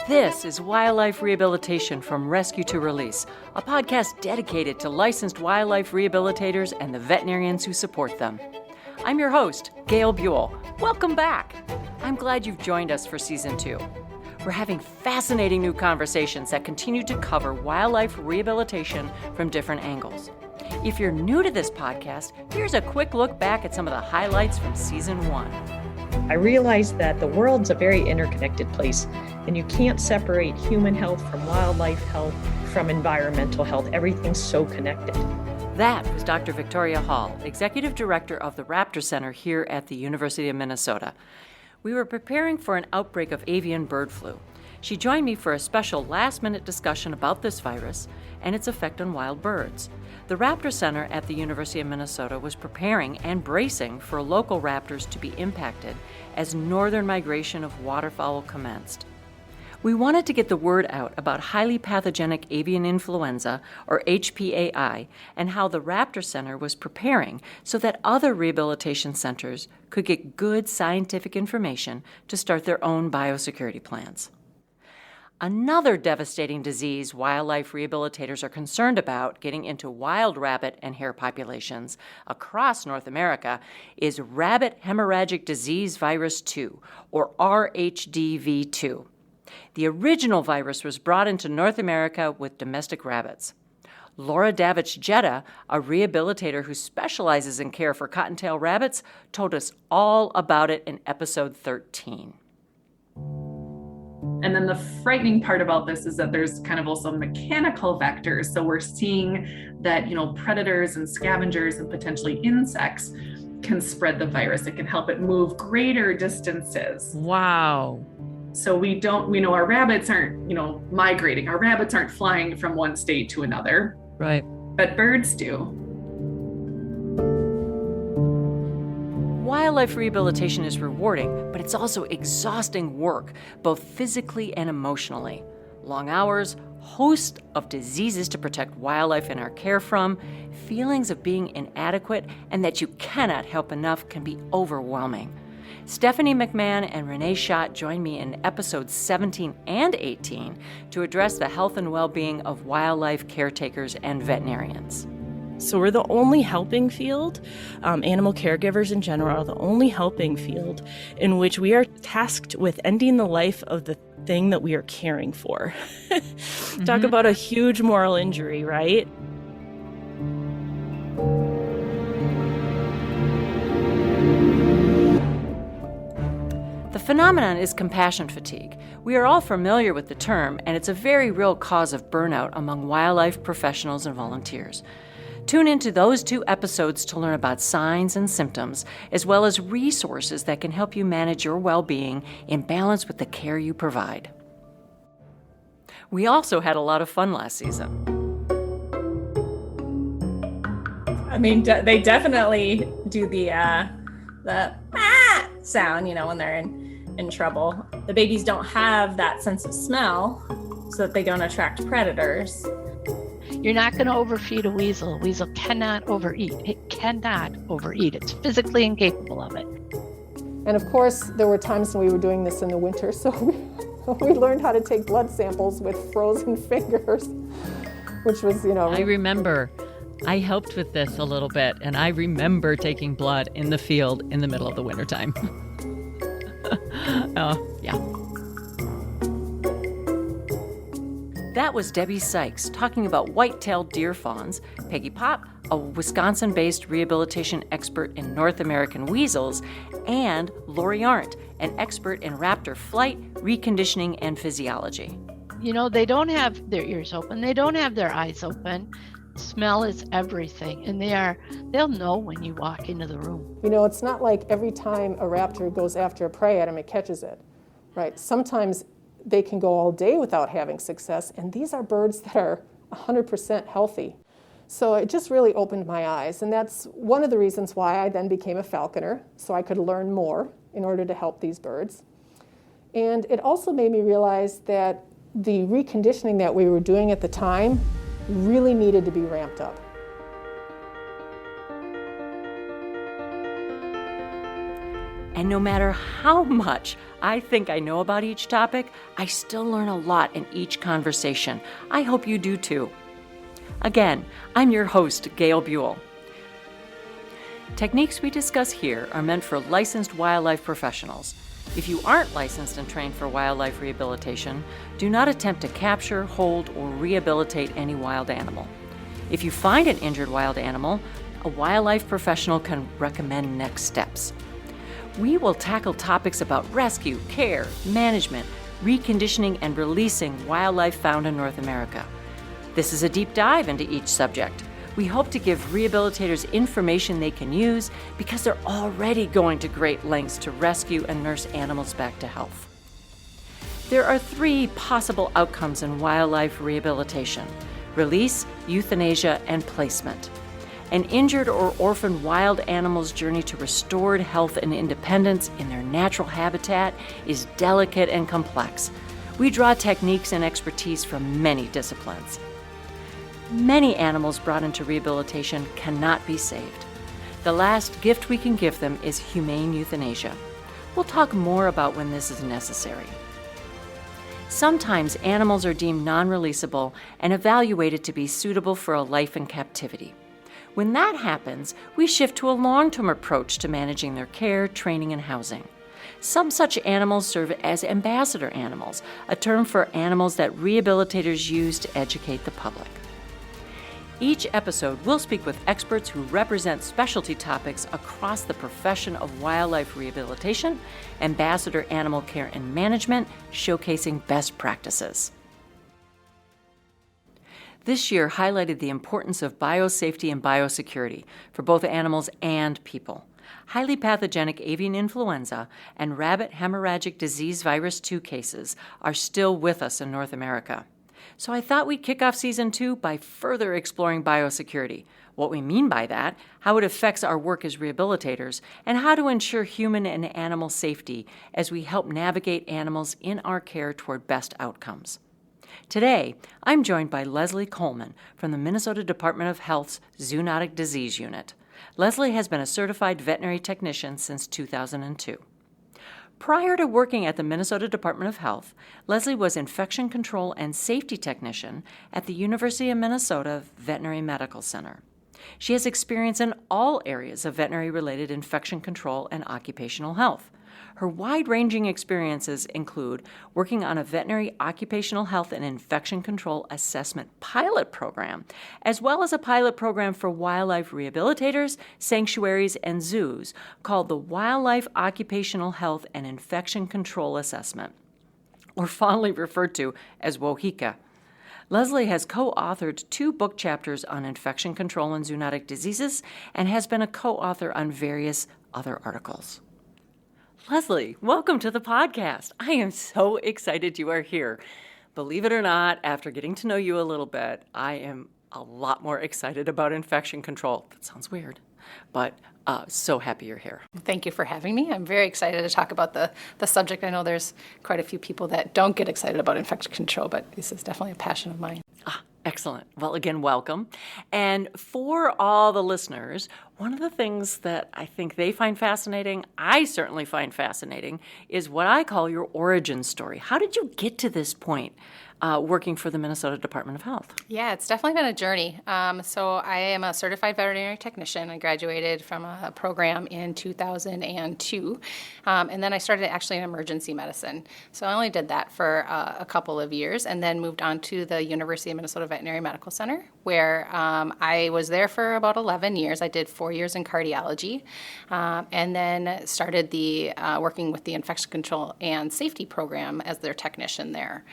This is Wildlife Rehabilitation from Rescue to Release, a podcast dedicated to licensed wildlife rehabilitators and the veterinarians who support them. I'm your host, Gail Buell. Welcome back. I'm glad you've joined us for Season 2. We're having fascinating new conversations that continue to cover wildlife rehabilitation from different angles. If you're new to this podcast, here's a quick look back at some of the highlights from Season 1. I realized that the world's a very interconnected place, and you can't separate human health from wildlife health, from environmental health. Everything's so connected. That was Dr. Victoria Hall, Executive Director of the Raptor Center here at the University of Minnesota. We were preparing for an outbreak of avian bird flu. She joined me for a special last-minute discussion about this virus and its effect on wild birds. The Raptor Center at the University of Minnesota was preparing and bracing for local raptors to be impacted as northern migration of waterfowl commenced. We wanted to get the word out about highly pathogenic avian influenza, or HPAI, and how the Raptor Center was preparing so that other rehabilitation centers could get good scientific information to start their own biosecurity plans. Another devastating disease wildlife rehabilitators are concerned about getting into wild rabbit and hare populations across North America is rabbit hemorrhagic disease virus 2, or RHDV2. The original virus was brought into North America with domestic rabbits. Laura Davich-Jetta, a rehabilitator who specializes in care for cottontail rabbits, told us all about it in episode 13. And then the frightening part about this is that there's kind of also mechanical vectors. So we're seeing that, predators and scavengers and potentially insects can spread the virus. It can help it move greater distances. Wow. So we know our rabbits aren't, migrating. Our rabbits aren't flying from one state to another. Right. But birds do. Wildlife rehabilitation is rewarding, but it's also exhausting work, both physically and emotionally. Long hours, host of diseases to protect wildlife in our care from, feelings of being inadequate and that you cannot help enough can be overwhelming. Stephanie McMahon and Renee Schott joined me in episodes 17 and 18 to address the health and well-being of wildlife caretakers and veterinarians. So we're the only helping field, animal caregivers in general are the only helping field in which we are tasked with ending the life of the thing that we are caring for. Talk about a huge moral injury, right? The phenomenon is compassion fatigue. We are all familiar with the term, and it's a very real cause of burnout among wildlife professionals and volunteers. Tune into those 2 episodes to learn about signs and symptoms, as well as resources that can help you manage your well-being in balance with the care you provide. We also had a lot of fun last season. I mean, they definitely do the sound, when they're in trouble. The babies don't have that sense of smell, so that they don't attract predators. You're not going to overfeed a weasel. A weasel cannot overeat. It cannot overeat. It's physically incapable of it. And of course, there were times when we were doing this in the winter, so we learned how to take blood samples with frozen fingers, which was, I remember I helped with this a little bit, and I remember taking blood in the field in the middle of the wintertime. Yeah. That was Debbie Sykes talking about white-tailed deer fawns, Peggy Pop, a Wisconsin-based rehabilitation expert in North American weasels, and Lori Arndt, an expert in raptor flight, reconditioning, and physiology. They don't have their ears open. They don't have their eyes open. Smell is everything, and they'll know when you walk into the room. It's not like every time a raptor goes after a prey item, it catches it, right? Sometimes they can go all day without having success, and these are birds that are 100% healthy. So it just really opened my eyes, and that's one of the reasons why I then became a falconer, so I could learn more in order to help these birds. And it also made me realize that the reconditioning that we were doing at the time really needed to be ramped up. And no matter how much I think I know about each topic, I still learn a lot in each conversation. I hope you do too. Again, I'm your host, Gail Buell. Techniques we discuss here are meant for licensed wildlife professionals. If you aren't licensed and trained for wildlife rehabilitation, do not attempt to capture, hold, or rehabilitate any wild animal. If you find an injured wild animal, a wildlife professional can recommend next steps. We will tackle topics about rescue, care, management, reconditioning, and releasing wildlife found in North America. This is a deep dive into each subject. We hope to give rehabilitators information they can use because they're already going to great lengths to rescue and nurse animals back to health. There are 3 possible outcomes in wildlife rehabilitation: release, euthanasia, and placement. An injured or orphaned wild animal's journey to restored health and independence in their natural habitat is delicate and complex. We draw techniques and expertise from many disciplines. Many animals brought into rehabilitation cannot be saved. The last gift we can give them is humane euthanasia. We'll talk more about when this is necessary. Sometimes animals are deemed non-releasable and evaluated to be suitable for a life in captivity. When that happens, we shift to a long-term approach to managing their care, training, and housing. Some such animals serve as ambassador animals, a term for animals that rehabilitators use to educate the public. Each episode, we'll speak with experts who represent specialty topics across the profession of wildlife rehabilitation, ambassador animal care and management, showcasing best practices. This year highlighted the importance of biosafety and biosecurity for both animals and people. Highly pathogenic avian influenza and rabbit hemorrhagic disease virus 2 cases are still with us in North America. So I thought we'd kick off Season 2 by further exploring biosecurity, what we mean by that, how it affects our work as rehabilitators, and how to ensure human and animal safety as we help navigate animals in our care toward best outcomes. Today, I'm joined by Leslie Kollmann from the Minnesota Department of Health's Zoonotic Disease Unit. Leslie has been a certified veterinary technician since 2002. Prior to working at the Minnesota Department of Health, Leslie was infection control and safety technician at the University of Minnesota Veterinary Medical Center. She has experience in all areas of veterinary-related infection control and occupational health. Her wide-ranging experiences include working on a veterinary occupational health and infection control assessment pilot program, as well as a pilot program for wildlife rehabilitators, sanctuaries, and zoos called the Wildlife Occupational Health and Infection Control Assessment, or fondly referred to as WOHICA. Leslie has co-authored 2 book chapters on infection control and zoonotic diseases and has been a co-author on various other articles. Leslie, welcome to the podcast. I am so excited you are here. Believe it or not, after getting to know you a little bit, I am a lot more excited about infection control. That sounds weird, but so happy you're here. Thank you for having me. I'm very excited to talk about the subject. I know there's quite a few people that don't get excited about infection control, but this is definitely a passion of mine. Excellent. Well, again, welcome. And for all the listeners, one of the things that I think they find fascinating, I certainly find fascinating, is what I call your origin story. How did you get to this point working for the Minnesota Department of Health? Yeah, it's definitely been a journey. So I am a certified veterinary technician. I graduated from a program in 2002, and then I started actually in emergency medicine. So I only did that for a couple of years and then moved on to the University of Minnesota Veterinary Medical Center, where I was there for about 11 years. I did 4 years in cardiology, and then started working with the infection control and safety program as their technician there.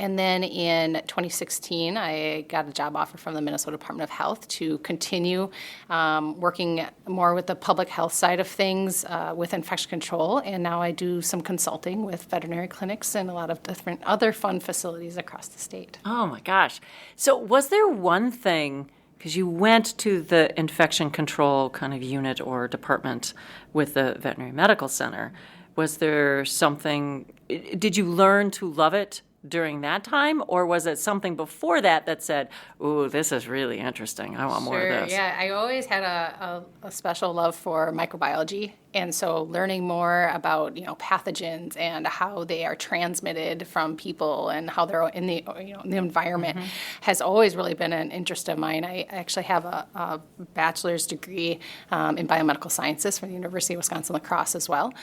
And then in 2016, I got a job offer from the Minnesota Department of Health to continue working more with the public health side of things with infection control. And now I do some consulting with veterinary clinics and a lot of different other fun facilities across the state. Oh my gosh. So was there one thing, because you went to the infection control kind of unit or department with the Veterinary Medical Center, was there something, did you learn to love it during that time, or was it something before that that said, ooh, this is really interesting, I want more of this? Yeah, I always had a special love for microbiology And so learning more about, pathogens and how they are transmitted from people and how they're in the, in the environment has always really been an interest of mine. I actually have a bachelor's degree in biomedical sciences from the University of Wisconsin-La Crosse as well.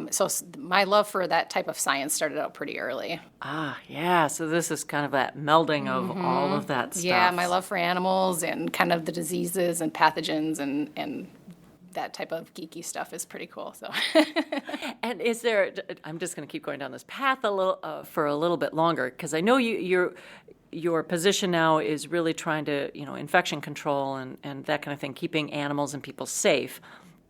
So my love for that type of science started out pretty early. Ah, yeah. So this is kind of that melding of all of that stuff. Yeah, my love for animals and kind of the diseases and pathogens and that type of geeky stuff is pretty cool. So, and is there? I'm just going to keep going down this path for a little bit longer, because I know your position now is really trying to infection control and that kind of thing, keeping animals and people safe.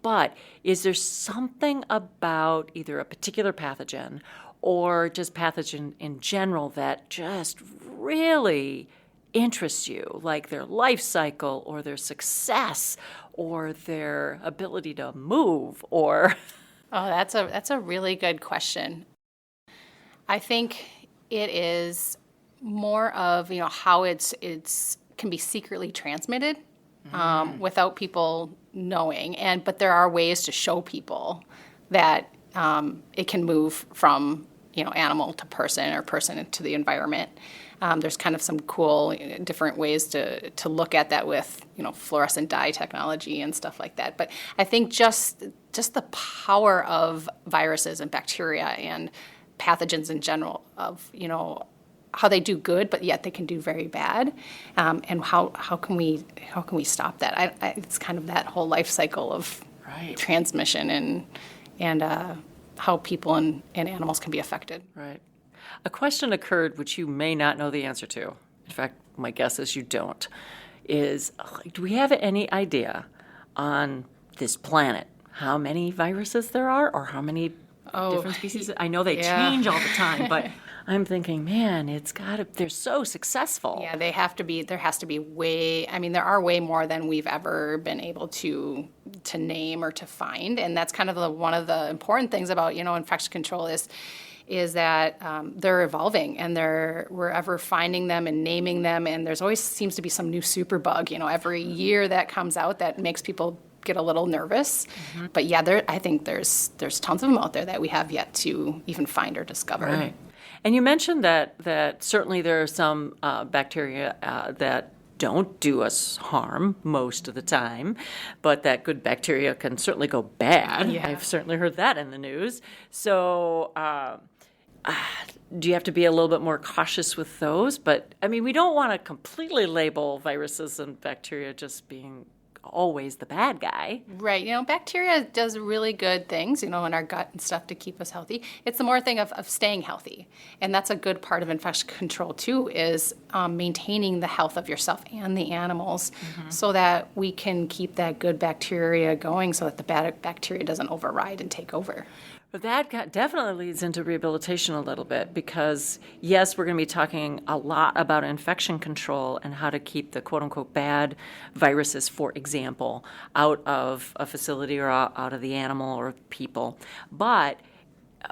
But is there something about either a particular pathogen or just pathogen in general that just really interests you, like their life cycle or their success or their ability to move, or? Oh, that's a really good question. I think it is more of how it's can be secretly transmitted without people knowing, but there are ways to show people that it can move from animal to person or person to the environment. There's kind of some cool different ways to look at that with fluorescent dye technology and stuff like that. But I think just the power of viruses and bacteria and pathogens in general of how they do good, but yet they can do very bad, and how can we stop that? It's kind of that whole life cycle of transmission and how people and animals can be affected. Right. A question occurred which you may not know the answer to. In fact, my guess is you don't. Is, do we have any idea on this planet how many viruses there are or how many different species? I know they change all the time, but I'm thinking, man, they're so successful. Yeah, there has to be there are way more than we've ever been able to name or to find. And that's kind of one of the important things about, infection control is that they're evolving and we're ever finding them and naming them. And there's always seems to be some new superbug, every year that comes out that makes people get a little nervous. But yeah, I think there's tons of them out there that we have yet to even find or discover. Right. And you mentioned that certainly there are some bacteria that don't do us harm most of the time, but that good bacteria can certainly go bad. Yeah. I've certainly heard that in the news. So do you have to be a little bit more cautious with those? But, we don't want to completely label viruses and bacteria just being always the bad guy. Right. Bacteria does really good things, in our gut and stuff to keep us healthy. It's the more thing of staying healthy. And that's a good part of infection control, too, is maintaining the health of yourself and the animals so that we can keep that good bacteria going so that the bad bacteria doesn't override and take over. But that definitely leads into rehabilitation a little bit because, yes, we're going to be talking a lot about infection control and how to keep the quote-unquote bad viruses, for example, out of a facility or out of the animal or people. But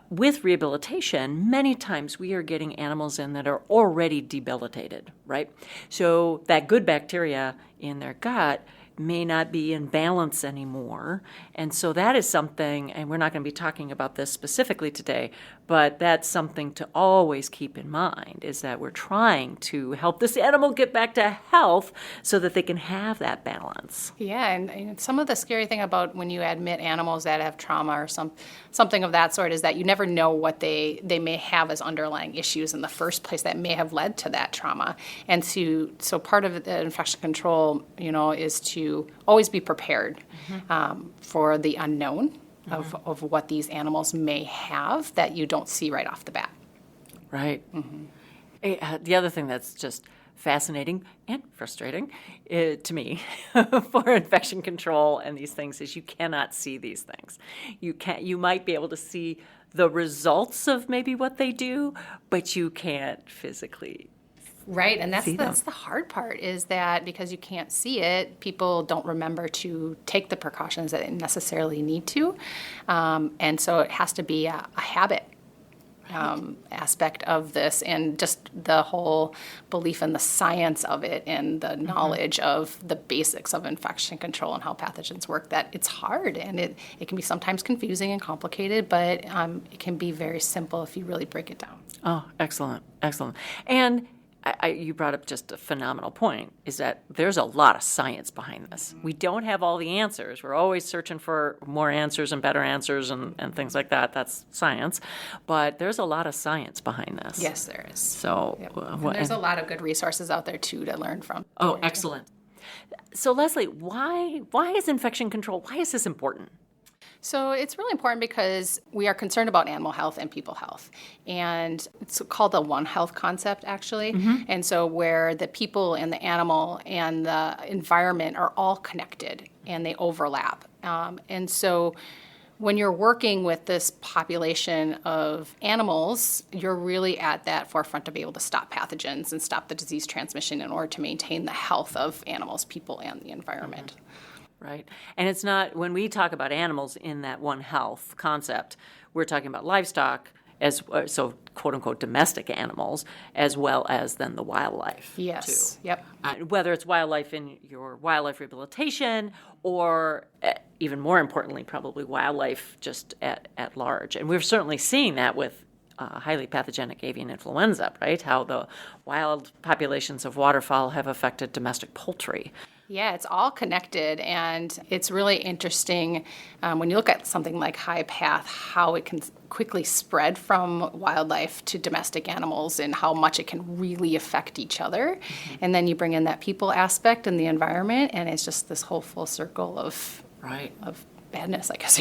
with rehabilitation, many times we are getting animals in that are already debilitated, right? So that good bacteria in their gut may not be in balance anymore. And so that is something, and we're not going to be talking about this specifically today, but that's something to always keep in mind, is that we're trying to help this animal get back to health so that they can have that balance. Yeah, and some of the scary thing about when you admit animals that have trauma or something of that sort is that you never know what they may have as underlying issues in the first place that may have led to that trauma. And so part of the infection control, is to always be prepared for the unknown of what these animals may have that you don't see right off the bat. Right. The other thing that's just fascinating and frustrating to me for infection control and these things is you cannot see these things. You might be able to see the results of maybe what they do, but you can't physically. Right, and that's the hard part is that because you can't see it, people don't remember to take the precautions that they necessarily need to. And so it has to be a habit aspect of this, and just the whole belief in the science of it and the knowledge of the basics of infection control and how pathogens work, that it's hard and it can be sometimes confusing and complicated, but it can be very simple if you really break it down. Oh, excellent, excellent. And you brought up just a phenomenal point, is that there's a lot of science behind this. We don't have all the answers. We're always searching for more answers and better answers and things like that. That's science. But there's a lot of science behind this. Yes, there is. So And there's a lot of good resources out there, too, to learn from. Oh, excellent. So, Leslie, why is infection control, why is this important? So it's really important because we are concerned about animal health and people health. And it's called the One Health concept, actually. And so where the people and the animal and the environment are all connected and they overlap. And so when you're working with this population of animals, you're really at that forefront to be able to stop pathogens and stop the disease transmission in order to maintain the health of animals, people, and the environment. Right. And it's not, when we talk about animals in that One Health concept, we're talking about livestock, so quote unquote domestic animals, as well as then the wildlife. Yes. Too. Yep. Whether it's wildlife in your wildlife rehabilitation or even more importantly, probably wildlife just at large. And we're certainly seeing that with highly pathogenic avian influenza, right? How the wild populations of waterfowl have affected domestic poultry. Yeah, it's all connected, and it's really interesting when you look at something like high path, how it can quickly spread from wildlife to domestic animals and how much it can really affect each other. And then you bring in that people aspect and the environment, and it's just this whole full circle of badness, I guess.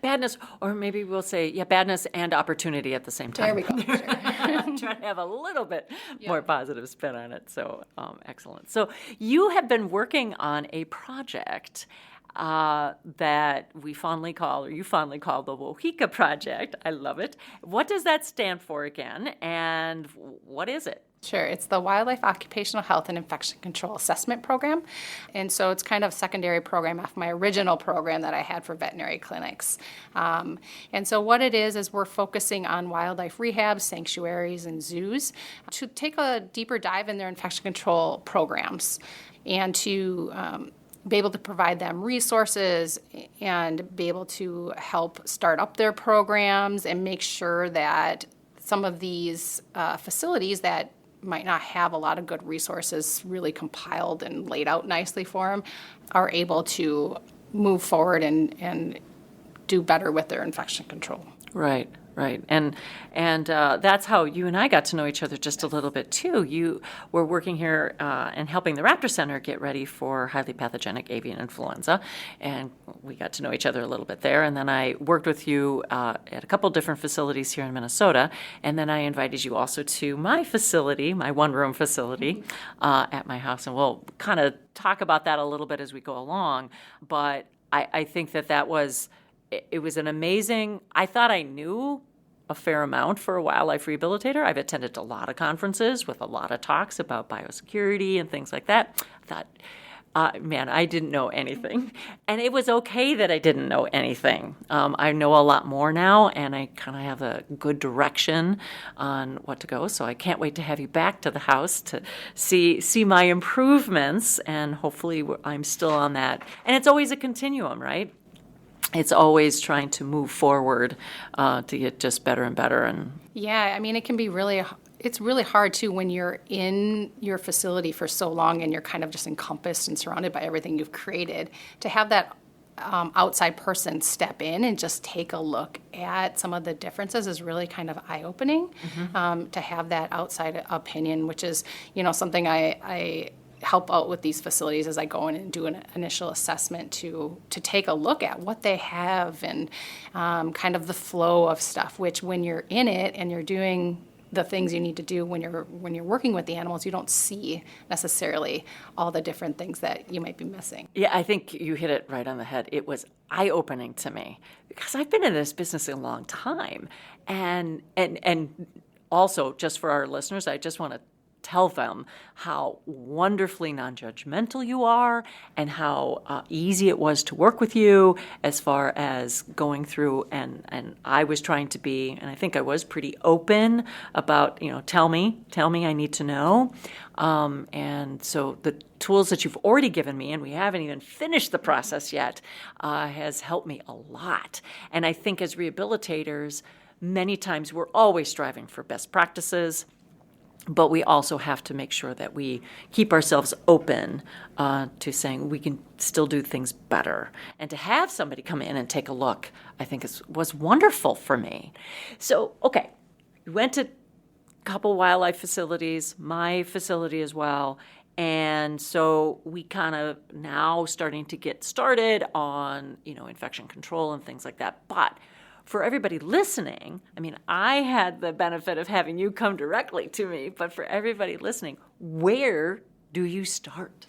Badness, or maybe we'll say, badness and opportunity at the same time. There we go. Sure. I'm trying to have a little bit more positive spin on it. So, excellent. So you have been working on a project that you fondly call the WOHICA Project. I love it. What does that stand for again, and what is it? Sure. It's the Wildlife Occupational Health and Infection Control Assessment Program. And so it's kind of a secondary program after my original program that I had for veterinary clinics. And so what it is we're focusing on wildlife rehab, sanctuaries, and zoos to take a deeper dive in their infection control programs and to be able to provide them resources and be able to help start up their programs and make sure that some of these facilities that might not have a lot of good resources really compiled and laid out nicely for them are able to move forward and do better with their infection control. Right. And that's how you and I got to know each other just a little bit, too. You were working here and helping the Raptor Center get ready for highly pathogenic avian influenza, and we got to know each other a little bit there. And then I worked with you at a couple different facilities here in Minnesota, and then I invited you also to my facility, my one-room facility at my house, and we'll kind of talk about that a little bit as we go along. But I think that was... It was an amazing, I thought I knew a fair amount for a wildlife rehabilitator. I've attended a lot of conferences with a lot of talks about biosecurity and things like that. I thought, I didn't know anything. And it was okay that I didn't know anything. I know a lot more now, and I kind of have a good direction on what to go. So I can't wait to have you back to the house to see my improvements, and hopefully I'm still on that. And it's always a continuum, right? It's always trying to move forward to get just better and better. And yeah, I mean, it can be it's really hard too when you're in your facility for so long and you're kind of just encompassed and surrounded by everything you've created, to have that outside person step in and just take a look at some of the differences is really kind of eye-opening. To have that outside opinion, which is, something I help out with these facilities as I go in and do an initial assessment to take a look at what they have and kind of the flow of stuff, which when you're in it and you're doing the things you need to do when you're working with the animals, you don't see necessarily all the different things that you might be missing. Yeah, I think you hit it right on the head. It was eye-opening to me because I've been in this business a long time. And also, just for our listeners, I just want to tell them how wonderfully non-judgmental you are and how easy it was to work with you as far as going through, and I was trying to be, and I think I was pretty open about, tell me, I need to know. And so the tools that you've already given me, and we haven't even finished the process yet, has helped me a lot. And I think as rehabilitators, many times we're always striving for best practices, but we also have to make sure that we keep ourselves open to saying we can still do things better. And to have somebody come in and take a look, I think was wonderful for me. So, okay, we went to a couple wildlife facilities, my facility as well, and so we kind of now starting to get started on, infection control and things like that. But for everybody listening, I had the benefit of having you come directly to me, but for everybody listening, where do you start?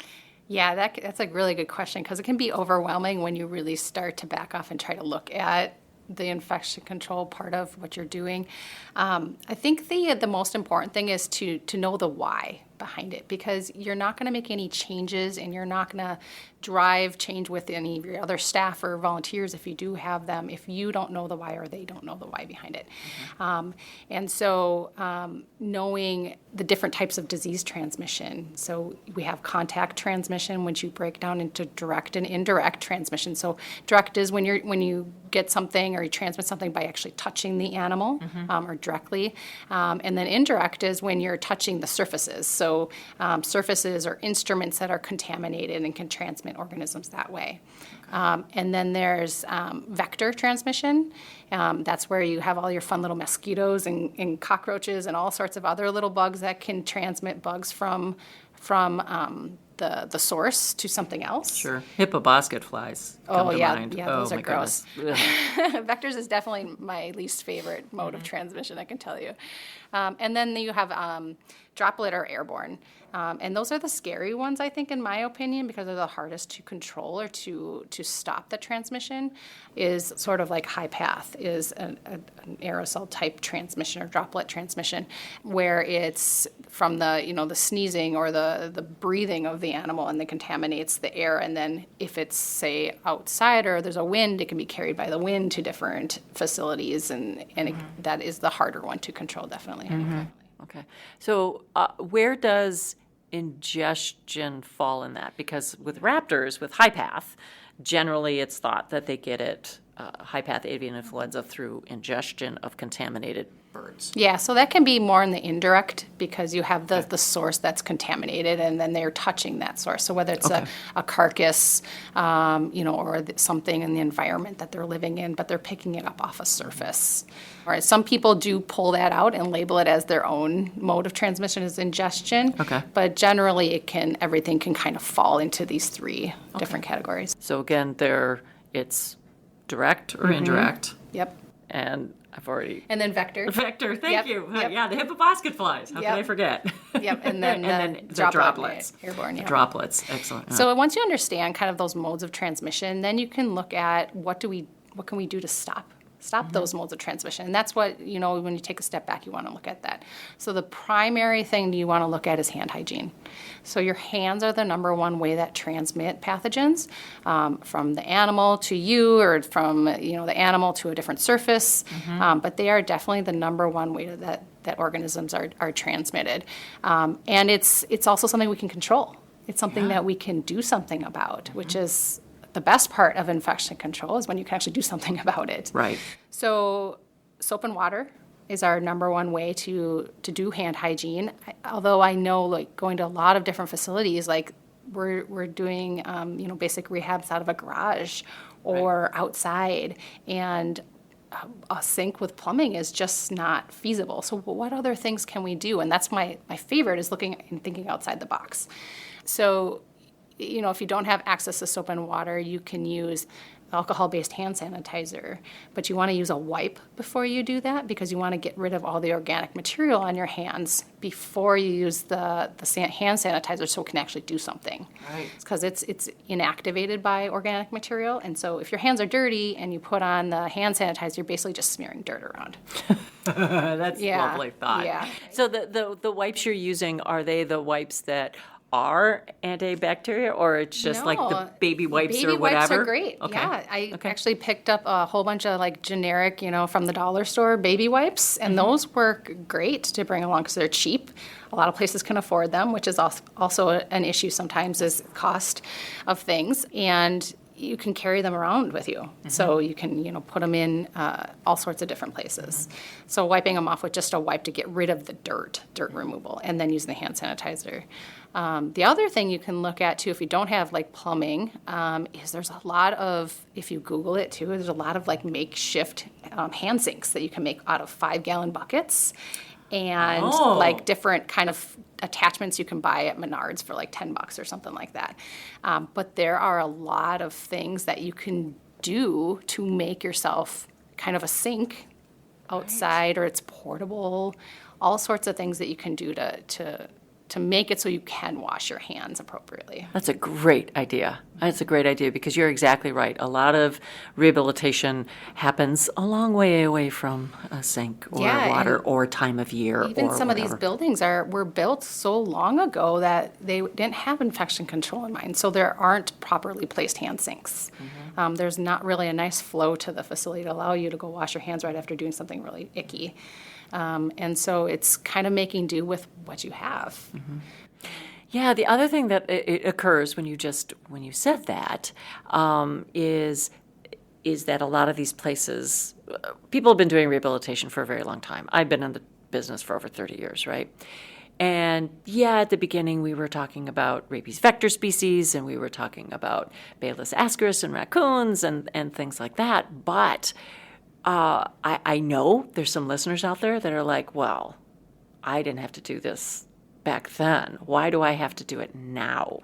Yeah, that's a really good question, because it can be overwhelming when you really start to back off and try to look at the infection control part of what you're doing. I think the most important thing is to know the why behind it, because you're not going to make any changes and you're not going to drive change with any of your other staff or volunteers, if you do have them, if you don't know the why or they don't know the why behind it. And so knowing the different types of disease transmission. So we have contact transmission, which you break down into direct and indirect transmission. So direct is when you get something or you transmit something by actually touching the animal or directly. And then indirect is when you're touching the surfaces. So surfaces or instruments that are contaminated and can transmit organisms that way. And then there's vector transmission. That's where you have all your fun little mosquitoes and cockroaches and all sorts of other little bugs that can transmit bugs from the source to something else. Sure. Hippobasket flies come to mind. Yeah, those are gross. Goodness. Vectors is definitely my least favorite mode of transmission, I can tell you. And then you have droplet or airborne. And those are the scary ones, I think, in my opinion, because they're the hardest to control or to stop the transmission. Is sort of like high path is an aerosol type transmission or droplet transmission, where it's from the sneezing or the breathing of the animal, and it contaminates the air. And then if it's, say, outside or there's a wind, it can be carried by the wind to different facilities, and that is the harder one to control, definitely. Okay. So where does ingestion fall in that? Because with raptors, with high path, generally it's thought that they get it, high path avian influenza, through ingestion of contaminated birds. Yeah, so that can be more in the indirect, because you have the source that's contaminated, and then they're touching that source. So whether it's a carcass, or something in the environment that they're living in, but they're picking it up off a surface. All right, some people do pull that out and label it as their own mode of transmission as ingestion. Okay. But generally, everything can kind of fall into these three different categories. So again, it's direct or indirect. Yep. And I've already... And then vector. Vector, thank you. Yep. Yeah, the hippobasket flies. How could I forget? Yep, and then, the droplets. Airborne, yeah. Droplets, excellent. So once you understand kind of those modes of transmission, then you can look at what can we do to stop those modes of transmission. And that's what, when you take a step back, you want to look at that. So the primary thing you want to look at is hand hygiene. So your hands are the number one way that transmit pathogens, from the animal to you, or from the animal to a different surface. But they are definitely the number one way that organisms are transmitted. And it's also something we can control. It's something that we can do something about, which is the best part of infection control, is when you can actually do something about it. Right. So soap and water is our number one way to do hand hygiene. Although I know, going to a lot of different facilities, we're doing basic rehabs out of a garage or outside, and a sink with plumbing is just not feasible. So what other things can we do? And that's my favorite, is looking and thinking outside the box. So if you don't have access to soap and water, you can use alcohol-based hand sanitizer, but you want to use a wipe before you do that because you want to get rid of all the organic material on your hands before you use the hand sanitizer so it can actually do something. Right. Because it's inactivated by organic material, and so if your hands are dirty and you put on the hand sanitizer, you're basically just smearing dirt around. That's a lovely thought. Yeah. So the wipes you're using, are they the wipes that are antibacterial, or it's just like the baby wipes or whatever? Baby wipes are great. Okay. Yeah, I actually picked up a whole bunch of like generic, from the dollar store baby wipes, and those work great to bring along because they're cheap. A lot of places can afford them, which is also an issue sometimes is cost of things, and you can carry them around with you. So you can, put them in all sorts of different places. So wiping them off with just a wipe to get rid of the dirt removal, and then using the hand sanitizer. The other thing you can look at too, if you don't have like plumbing, is there's a lot of, if you Google it too, there's a lot of like makeshift hand sinks that you can make out of 5-gallon buckets, and like different kind of attachments you can buy at Menards for like $10 or something like that. But there are a lot of things that you can do to make yourself kind of a sink outside, or it's portable, all sorts of things that you can do to make it so you can wash your hands appropriately. That's a great idea. That's a great idea because you're exactly right. A lot of rehabilitation happens a long way away from a sink or water or time of year. Even some whatever. of these buildings were built so long ago that they didn't have infection control in mind, so there aren't properly placed hand sinks. There's not really a nice flow to the facility to allow you to go wash your hands right after doing something really icky. And so it's kind of making do with what you have. Yeah, the other thing that it occurs when you said that is that a lot of these places, people have been doing rehabilitation for a very long time. I've been in the business for over 30 years, right? And at the beginning we were talking about rabies vector species, and we were talking about Bayless ascaris and raccoons and things like that, but I know there's some listeners out there that are like, well, I didn't have to do this back then. Why do I have to do it now?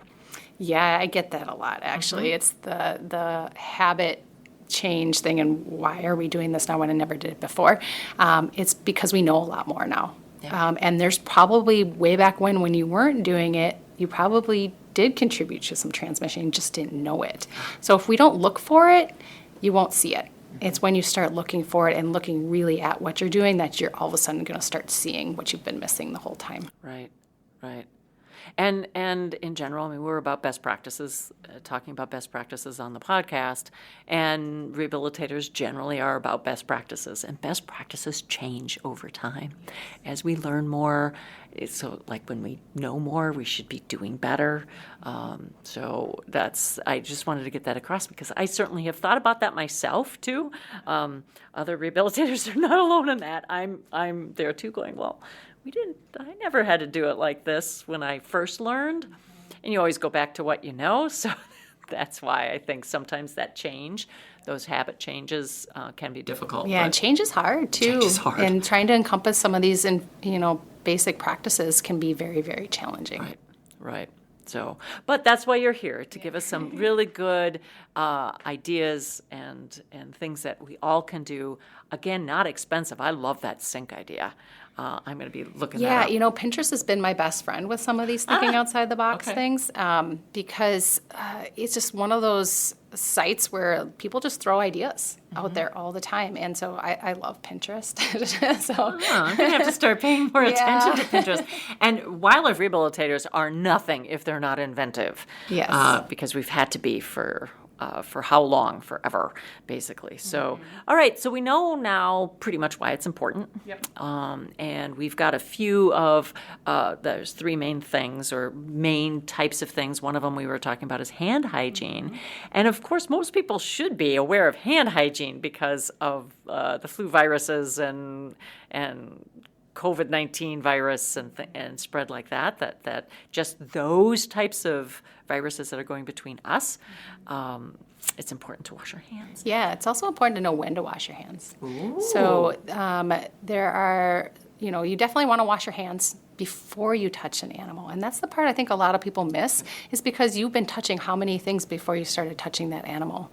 Yeah, I get that a lot, actually. It's the habit change thing, and why are we doing this now when I never did it before? It's because we know a lot more now. Yeah. And there's probably way back when you weren't doing it, you probably did contribute to some transmission, you just didn't know it. So if we don't look for it, you won't see it. It's when you start looking for it and looking really at what you're doing that you're all of a sudden going to start seeing what you've been missing the whole time. Right. And in general, we're about best practices, talking about best practices on the podcast, and rehabilitators generally are about best practices, and best practices change over time. As we learn more, so like when we know more, we should be doing better. So I just wanted to get that across because I certainly have thought about that myself too. Other rehabilitators are not alone in that. I'm there too going, well, I never had to do it like this when I first learned. And you always go back to what you know. So that's why I think sometimes those habit changes can be difficult. Yeah, and change is hard too. Change is hard. And trying to encompass some of these basic practices can be very, very challenging. Right. So, but that's why you're here, to give us some really good ideas and things that we all can do. Again, not expensive. I love that sink idea. I'm going to be looking that up. Yeah, Pinterest has been my best friend with some of these thinking outside the box things because it's just one of those sites where people just throw ideas out there all the time. And so I love Pinterest. I'm going to have to start paying more attention to Pinterest. And wildlife rehabilitators are nothing if they're not inventive. Yes. Because we've had to be for how long? Forever, basically. So, all right. So we know now pretty much why it's important. Yep. And we've got a few of, there's 3 main things or main types of things. One of them we were talking about is hand hygiene. And of course, most people should be aware of hand hygiene because of the flu viruses and COVID-19 virus and spread like that just those types of viruses that are going between us, it's important to wash our hands. Yeah, it's also important to know when to wash your hands. Ooh. So there are, you definitely want to wash your hands before you touch an animal. And that's the part I think a lot of people miss, is because you've been touching how many things before you started touching that animal.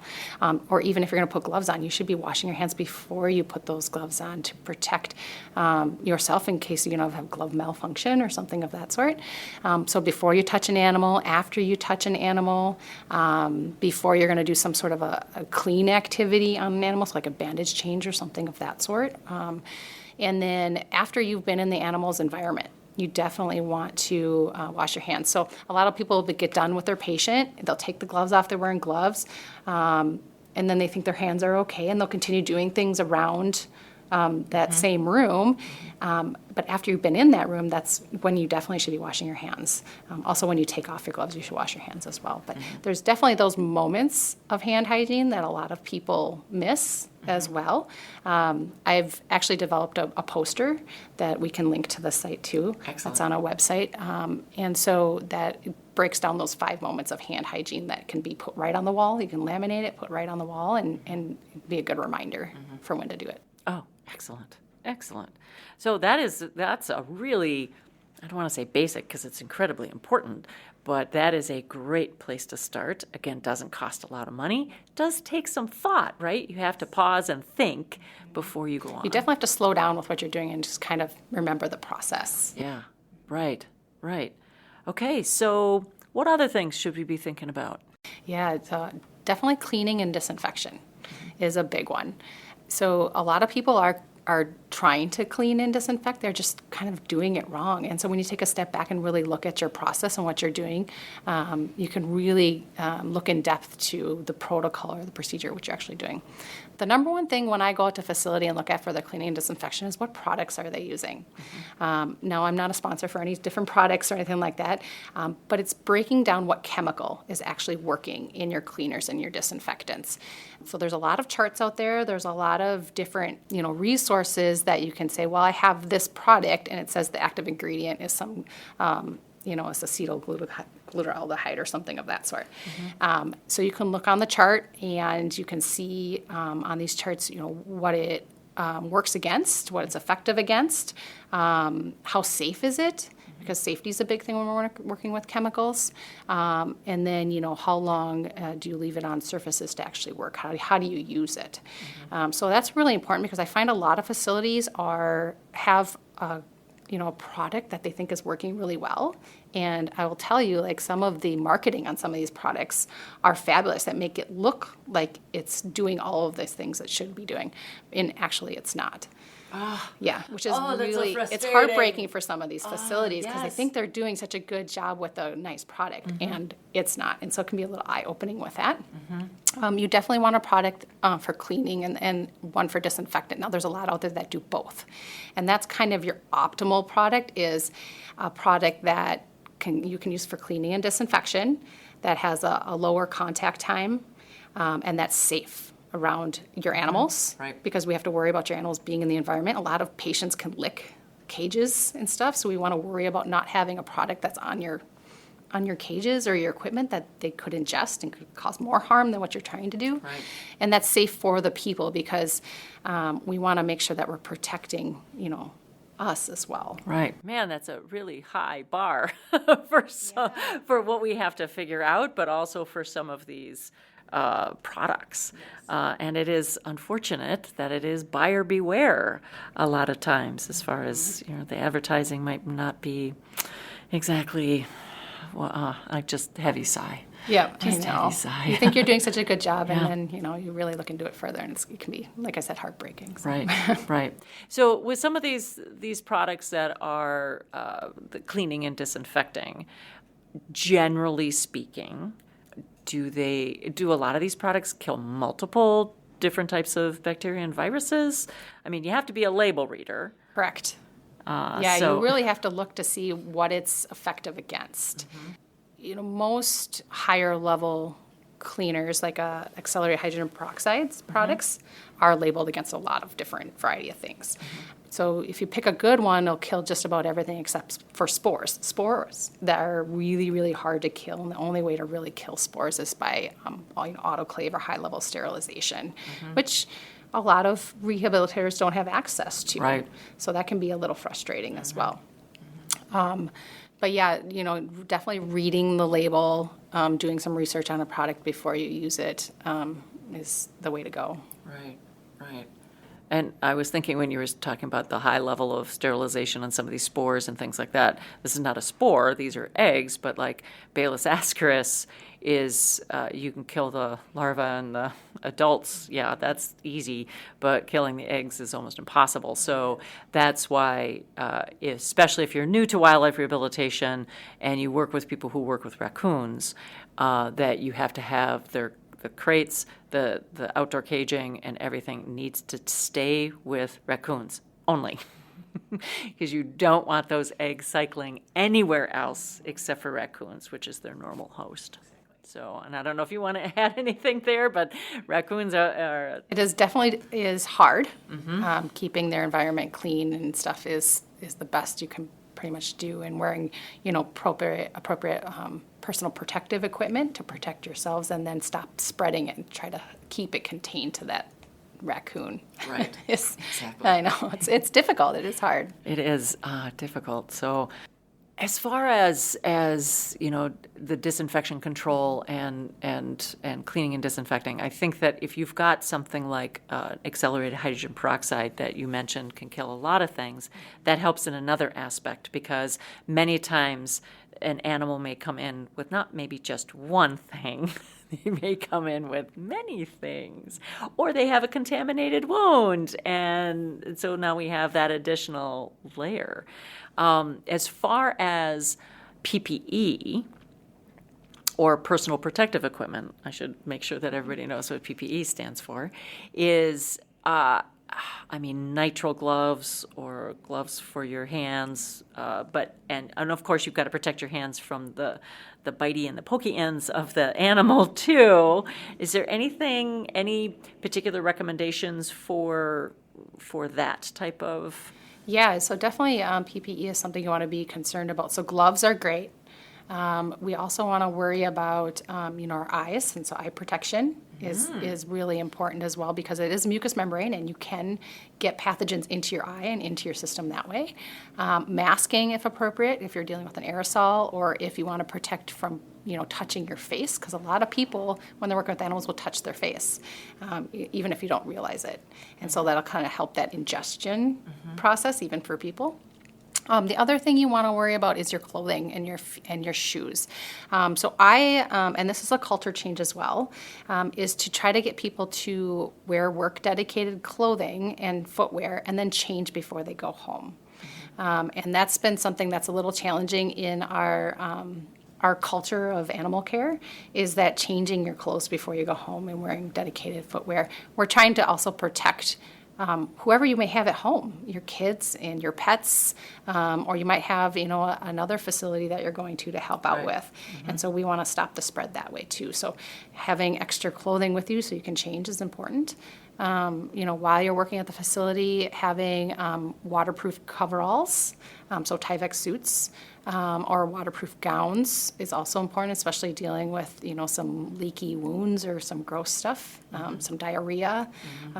Or even if you're going to put gloves on, you should be washing your hands before you put those gloves on to protect yourself in case you have glove malfunction or something of that sort. So before you touch an animal, after you touch an animal, before you're going to do some sort of a clean activity on an animal, so like a bandage change or something of that sort. And then after you've been in the animal's environment, you definitely want to wash your hands. So a lot of people that get done with their patient, they'll take the gloves off, they're wearing gloves, and then they think their hands are okay, and they'll continue doing things around that same room. But after you've been in that room, that's when you definitely should be washing your hands. Also, when you take off your gloves, you should wash your hands as well. But there's definitely those moments of hand hygiene that a lot of people miss as well. I've actually developed a poster that we can link to the site too. Excellent. That's on our website. And so that breaks down those 5 moments of hand hygiene that can be put right on the wall. You can laminate it, put right on the wall, and be a good reminder for when to do it. Oh, excellent. Excellent. So that's a really, I don't want to say basic because it's incredibly important, but that is a great place to start. Again, doesn't cost a lot of money. Does take some thought, right? You have to pause and think before you go on. You definitely have to slow down with what you're doing and just kind of remember the process. Yeah, right. Okay, so what other things should we be thinking about? Yeah, it's, definitely cleaning and disinfection is a big one. So a lot of people are trying to clean and disinfect. They're just kind of doing it wrong. And so when you take a step back and really look at your process and what you're doing, you can really look in depth to the protocol or the procedure which you're actually doing. The number one thing when I go out to facility and look at for the cleaning and disinfection is what products are they using. Now, I'm not a sponsor for any different products or anything like that, but it's breaking down what chemical is actually working in your cleaners and your disinfectants. So there's a lot of charts out there. There's a lot of different, resources that you can say, well, I have this product and it says the active ingredient is some, it's acetylglutaraldehyde or something of that sort. So you can look on the chart and you can see on these charts, what it works against, what it's effective against, how safe is it, because safety is a big thing when we're working with chemicals. And then, how long do you leave it on surfaces to actually work? How do you use it? So that's really important because I find a lot of facilities have a product that they think is working really well. And I will tell you, some of the marketing on some of these products are fabulous that make it look like it's doing all of these things it should be doing. And actually, it's not. Yeah, which is really, it's heartbreaking for some of these facilities because they think they're doing such a good job with a nice product, and it's not. And so it can be a little eye-opening with that. You definitely want a product for cleaning and one for disinfectant. Now, there's a lot out there that do both. And that's kind of your optimal product, is a product that you can use for cleaning and disinfection, that has a lower contact time, and that's safe around your animals, right? Because we have to worry about your animals being in the environment. A lot of patients can lick cages and stuff, so we want to worry about not having a product that's on your cages or your equipment that they could ingest and could cause more harm than what you're trying to do. Right. And that's safe for the people because we want to make sure that we're protecting, us as well. Right. Man, that's a really high bar for what we have to figure out, but also for some of these products. And it is unfortunate that it is buyer beware a lot of times, as far as, the advertising might not be exactly, just heavy sigh. Yeah, Just I know. heavy sigh. You think you're doing such a good job, and then, you really look into it further, and it can be, like I said, heartbreaking. So. Right. So with some of these products that are the cleaning and disinfecting, generally speaking, do a lot of these products kill multiple different types of bacteria and viruses? I mean, you have to be a label reader. Correct. You really have to look to see what it's effective against. Most higher level cleaners, like accelerated hydrogen peroxide products, are labeled against a lot of different variety of things. So if you pick a good one, it'll kill just about everything except for spores. Spores that are really, really hard to kill, and the only way to really kill spores is by autoclave or high-level sterilization, which a lot of rehabilitators don't have access to. Right. So that can be a little frustrating as well. But yeah, definitely reading the label, doing some research on a product before you use it is the way to go. Right, right. And I was thinking when you were talking about the high level of sterilization on some of these spores and things like that, this is not a spore, these are eggs, but like Balis ascaris is, you can kill the larva and the adults. Yeah, that's easy, but killing the eggs is almost impossible. So that's why, especially if you're new to wildlife rehabilitation and you work with people who work with raccoons, that you have to have the crates, the outdoor caging, and everything needs to stay with raccoons only. Because you don't want those eggs cycling anywhere else except for raccoons, which is their normal host. So, and I don't know if you want to add anything there, but raccoons are It is definitely hard. Keeping their environment clean and stuff is the best you can pretty much do, and wearing appropriate personal protective equipment to protect yourselves, and then stop spreading it and try to keep it contained to that raccoon. Right. Exactly. I know it's difficult. It is hard. It is difficult. So, as far as the disinfection control and cleaning and disinfecting, I think that if you've got something like accelerated hydrogen peroxide that you mentioned can kill a lot of things, that helps in another aspect, because many times an animal may come in with not maybe just one thing. They may come in with many things, or they have a contaminated wound, and so now we have that additional layer. As far as PPE, or personal protective equipment, I should make sure that everybody knows what PPE stands for, is nitrile gloves or gloves for your hands, and of course you've got to protect your hands from the bitey and the pokey ends of the animal too. Is there any particular recommendations for that type of? Yeah, so definitely PPE is something you want to be concerned about. So gloves are great. We also want to worry about, our eyes, and so eye protection is really important as well, because it is a mucous membrane and you can get pathogens into your eye and into your system that way. Masking, if appropriate, if you're dealing with an aerosol, or if you want to protect from touching your face, because a lot of people, when they're working with animals, will touch their face, even if you don't realize it. And so that'll kind of help that ingestion process, even for people. The other thing you want to worry about is your clothing and your shoes. So and this is a culture change as well, is to try to get people to wear work-dedicated clothing and footwear and then change before they go home. And that's been something that's a little challenging in our culture of animal care, is that changing your clothes before you go home and wearing dedicated footwear. We're trying to also protect whoever you may have at home, your kids and your pets, or you might have, another facility that you're going to help out with. And so we want to stop the spread that way too. So having extra clothing with you so you can change is important. While you're working at the facility, having waterproof coveralls, so Tyvek suits, or waterproof gowns is also important, especially dealing with, some leaky wounds or some gross stuff, some diarrhea,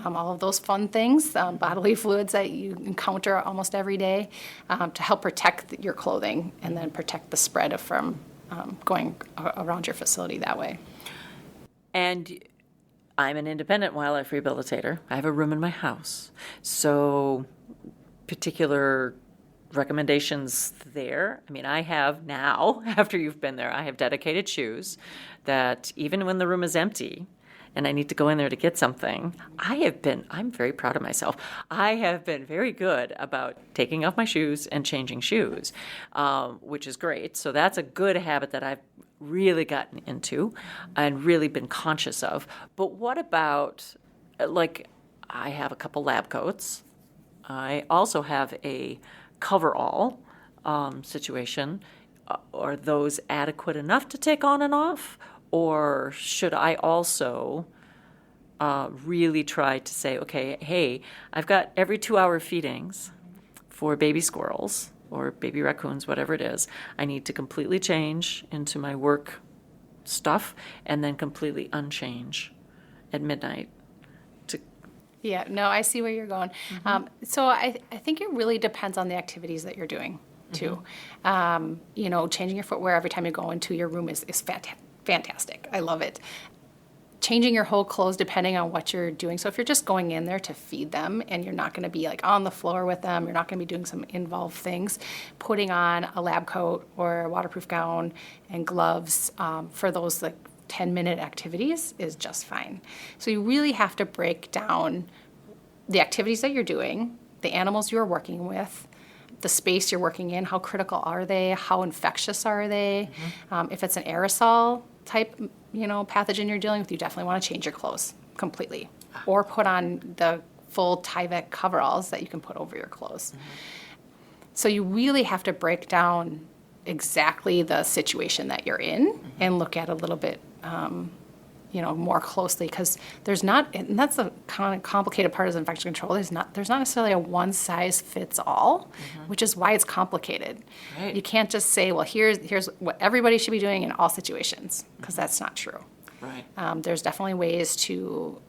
all of those fun things, bodily fluids that you encounter almost every day, to help protect your clothing and then protect the spread from going around your facility that way. And I'm an independent wildlife rehabilitator. I have a room in my house. So particular recommendations there. I have now, after you've been there, I have dedicated shoes that even when the room is empty and I need to go in there to get something, I'm very proud of myself. I have been very good about taking off my shoes and changing shoes, which is great. So that's a good habit that I've really gotten into and really been conscious of. But what about, I have a couple lab coats. I also have a coverall situation. Are those adequate enough to take on and off? Or should I also really try to say, okay, hey, I've got every 2-hour feedings for baby squirrels or baby raccoons, whatever it is. I need to completely change into my work stuff and then completely unchange at midnight. Yeah, no, I see where you're going. So I think it really depends on the activities that you're doing. too. Changing your footwear every time you go into your room is fantastic. I love it. Changing your whole clothes depending on what you're doing. So if you're just going in there to feed them and you're not going to be like on the floor with them, you're not going to be doing some involved things, putting on a lab coat or a waterproof gown and gloves for those like 10-minute activities is just fine. So you really have to break down the activities that you're doing, the animals you're working with, the space you're working in, how critical are they, how infectious are they. If it's an aerosol type pathogen you're dealing with, you definitely want to change your clothes completely, or put on the full Tyvek coveralls that you can put over your clothes. So you really have to break down exactly the situation that you're in and look at a little bit more closely, because there's not, and that's the kind of complicated part of infection control, there's not necessarily a one size fits all, which is why it's complicated. Right. You can't just say, well, here's what everybody should be doing in all situations, because that's not true. Right. There's definitely ways to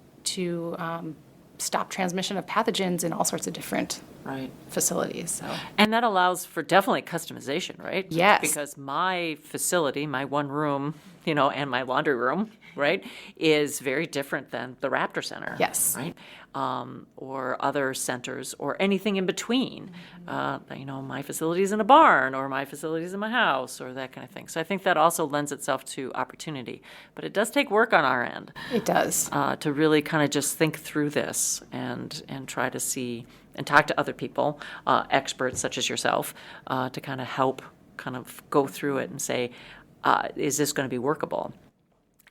stop transmission of pathogens in all sorts of different facilities. So. And that allows for definitely customization, right? Yes. Because my facility, my one room, and my laundry room, right, is very different than the Raptor Center. Yes. Right? Or other centers or anything in between. My facility's in a barn, or my facility's in my house, or that kind of thing. So I think that also lends itself to opportunity. But it does take work on our end. It does. To really kind of just think through this and try to see and talk to other people, experts such as yourself, to kind of help kind of go through it and say, is this going to be workable?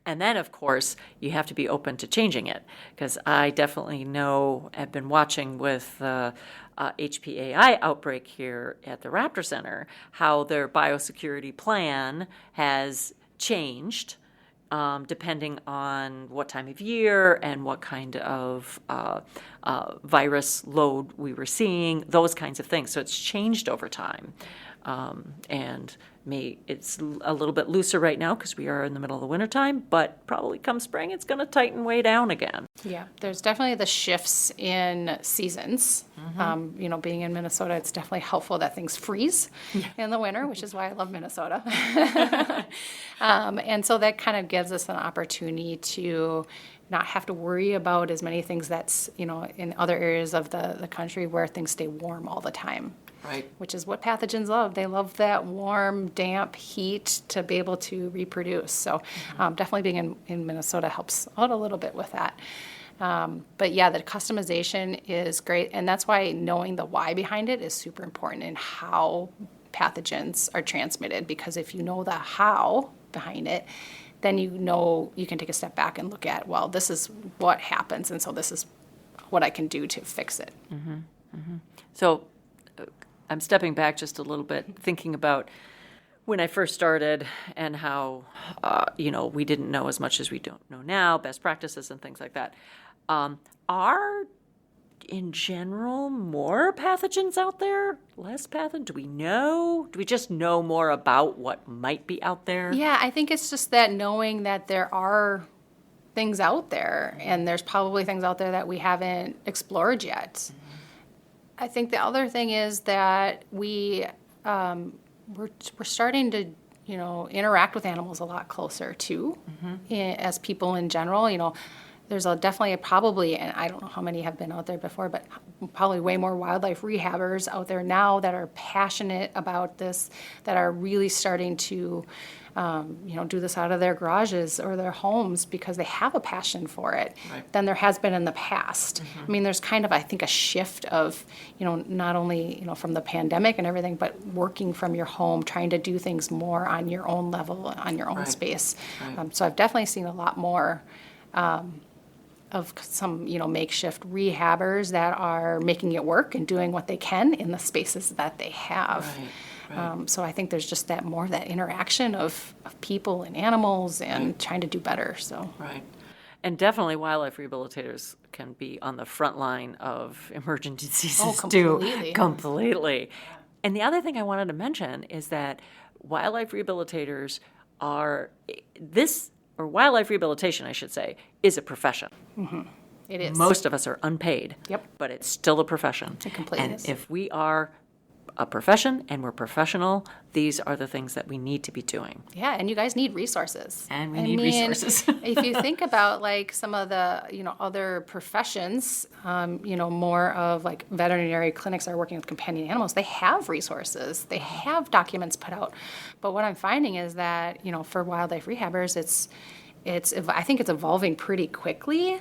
And then, of course, you have to be open to changing it, because I definitely know, I've been watching with the HPAI outbreak here at the Raptor Center, how their biosecurity plan has changed depending on what time of year and what kind of virus load we were seeing, those kinds of things. So it's changed over time. And it's a little bit looser right now because we are in the middle of the wintertime, but probably come spring it's going to tighten way down again. Yeah, there's definitely the shifts in seasons. Being in Minnesota, it's definitely helpful that things freeze in the winter, which is why I love Minnesota. And so that kind of gives us an opportunity to not have to worry about as many things that's, in other areas of the country where things stay warm all the time. Right. Which is what pathogens love. They love that warm, damp heat to be able to reproduce. So definitely being in Minnesota helps out a little bit with that. But yeah, the customization is great. And that's why knowing the why behind it is super important, and how pathogens are transmitted. Because if you know the how behind it, then you can take a step back and look at, well, this is what happens, and so this is what I can do to fix it. So I'm stepping back just a little bit, thinking about when I first started and how, we didn't know as much as we don't know now, best practices and things like that. Are, in general, more pathogens out there? Less pathogens? Do we just know more about what might be out there? Yeah, I think it's just that knowing that there are things out there, and there's probably things out there that we haven't explored yet. I think the other thing is that we're starting to, interact with animals a lot closer too, as people in general. There's probably, and I don't know how many have been out there before, but probably way more wildlife rehabbers out there now that are passionate about this, that are really starting to, do this out of their garages or their homes because they have a passion for it than there has been in the past. I mean, there's kind of, I think, a shift of, not only, from the pandemic and everything, but working from your home, trying to do things more on your own level, on your own space. So I've definitely seen a lot more of some, makeshift rehabbers that are making it work and doing what they can in the spaces that they have. So I think there's just that interaction of people and animals and trying to do better. So And definitely wildlife rehabilitators can be on the front line of emergencies completely. Completely. And the other thing I wanted to mention is that wildlife rehabilitators wildlife rehabilitation, I should say, is a profession. It is. Most of us are unpaid. Yep. But it's still a profession. It completely and is. if we are a profession and we're professional, these are the things that we need to be doing. Yeah, and you guys need resources. And we need resources. If you think about like some of the, other professions, more of like veterinary clinics are working with companion animals, they have resources. They have documents put out. But what I'm finding is that, for wildlife rehabbers, I think it's evolving pretty quickly,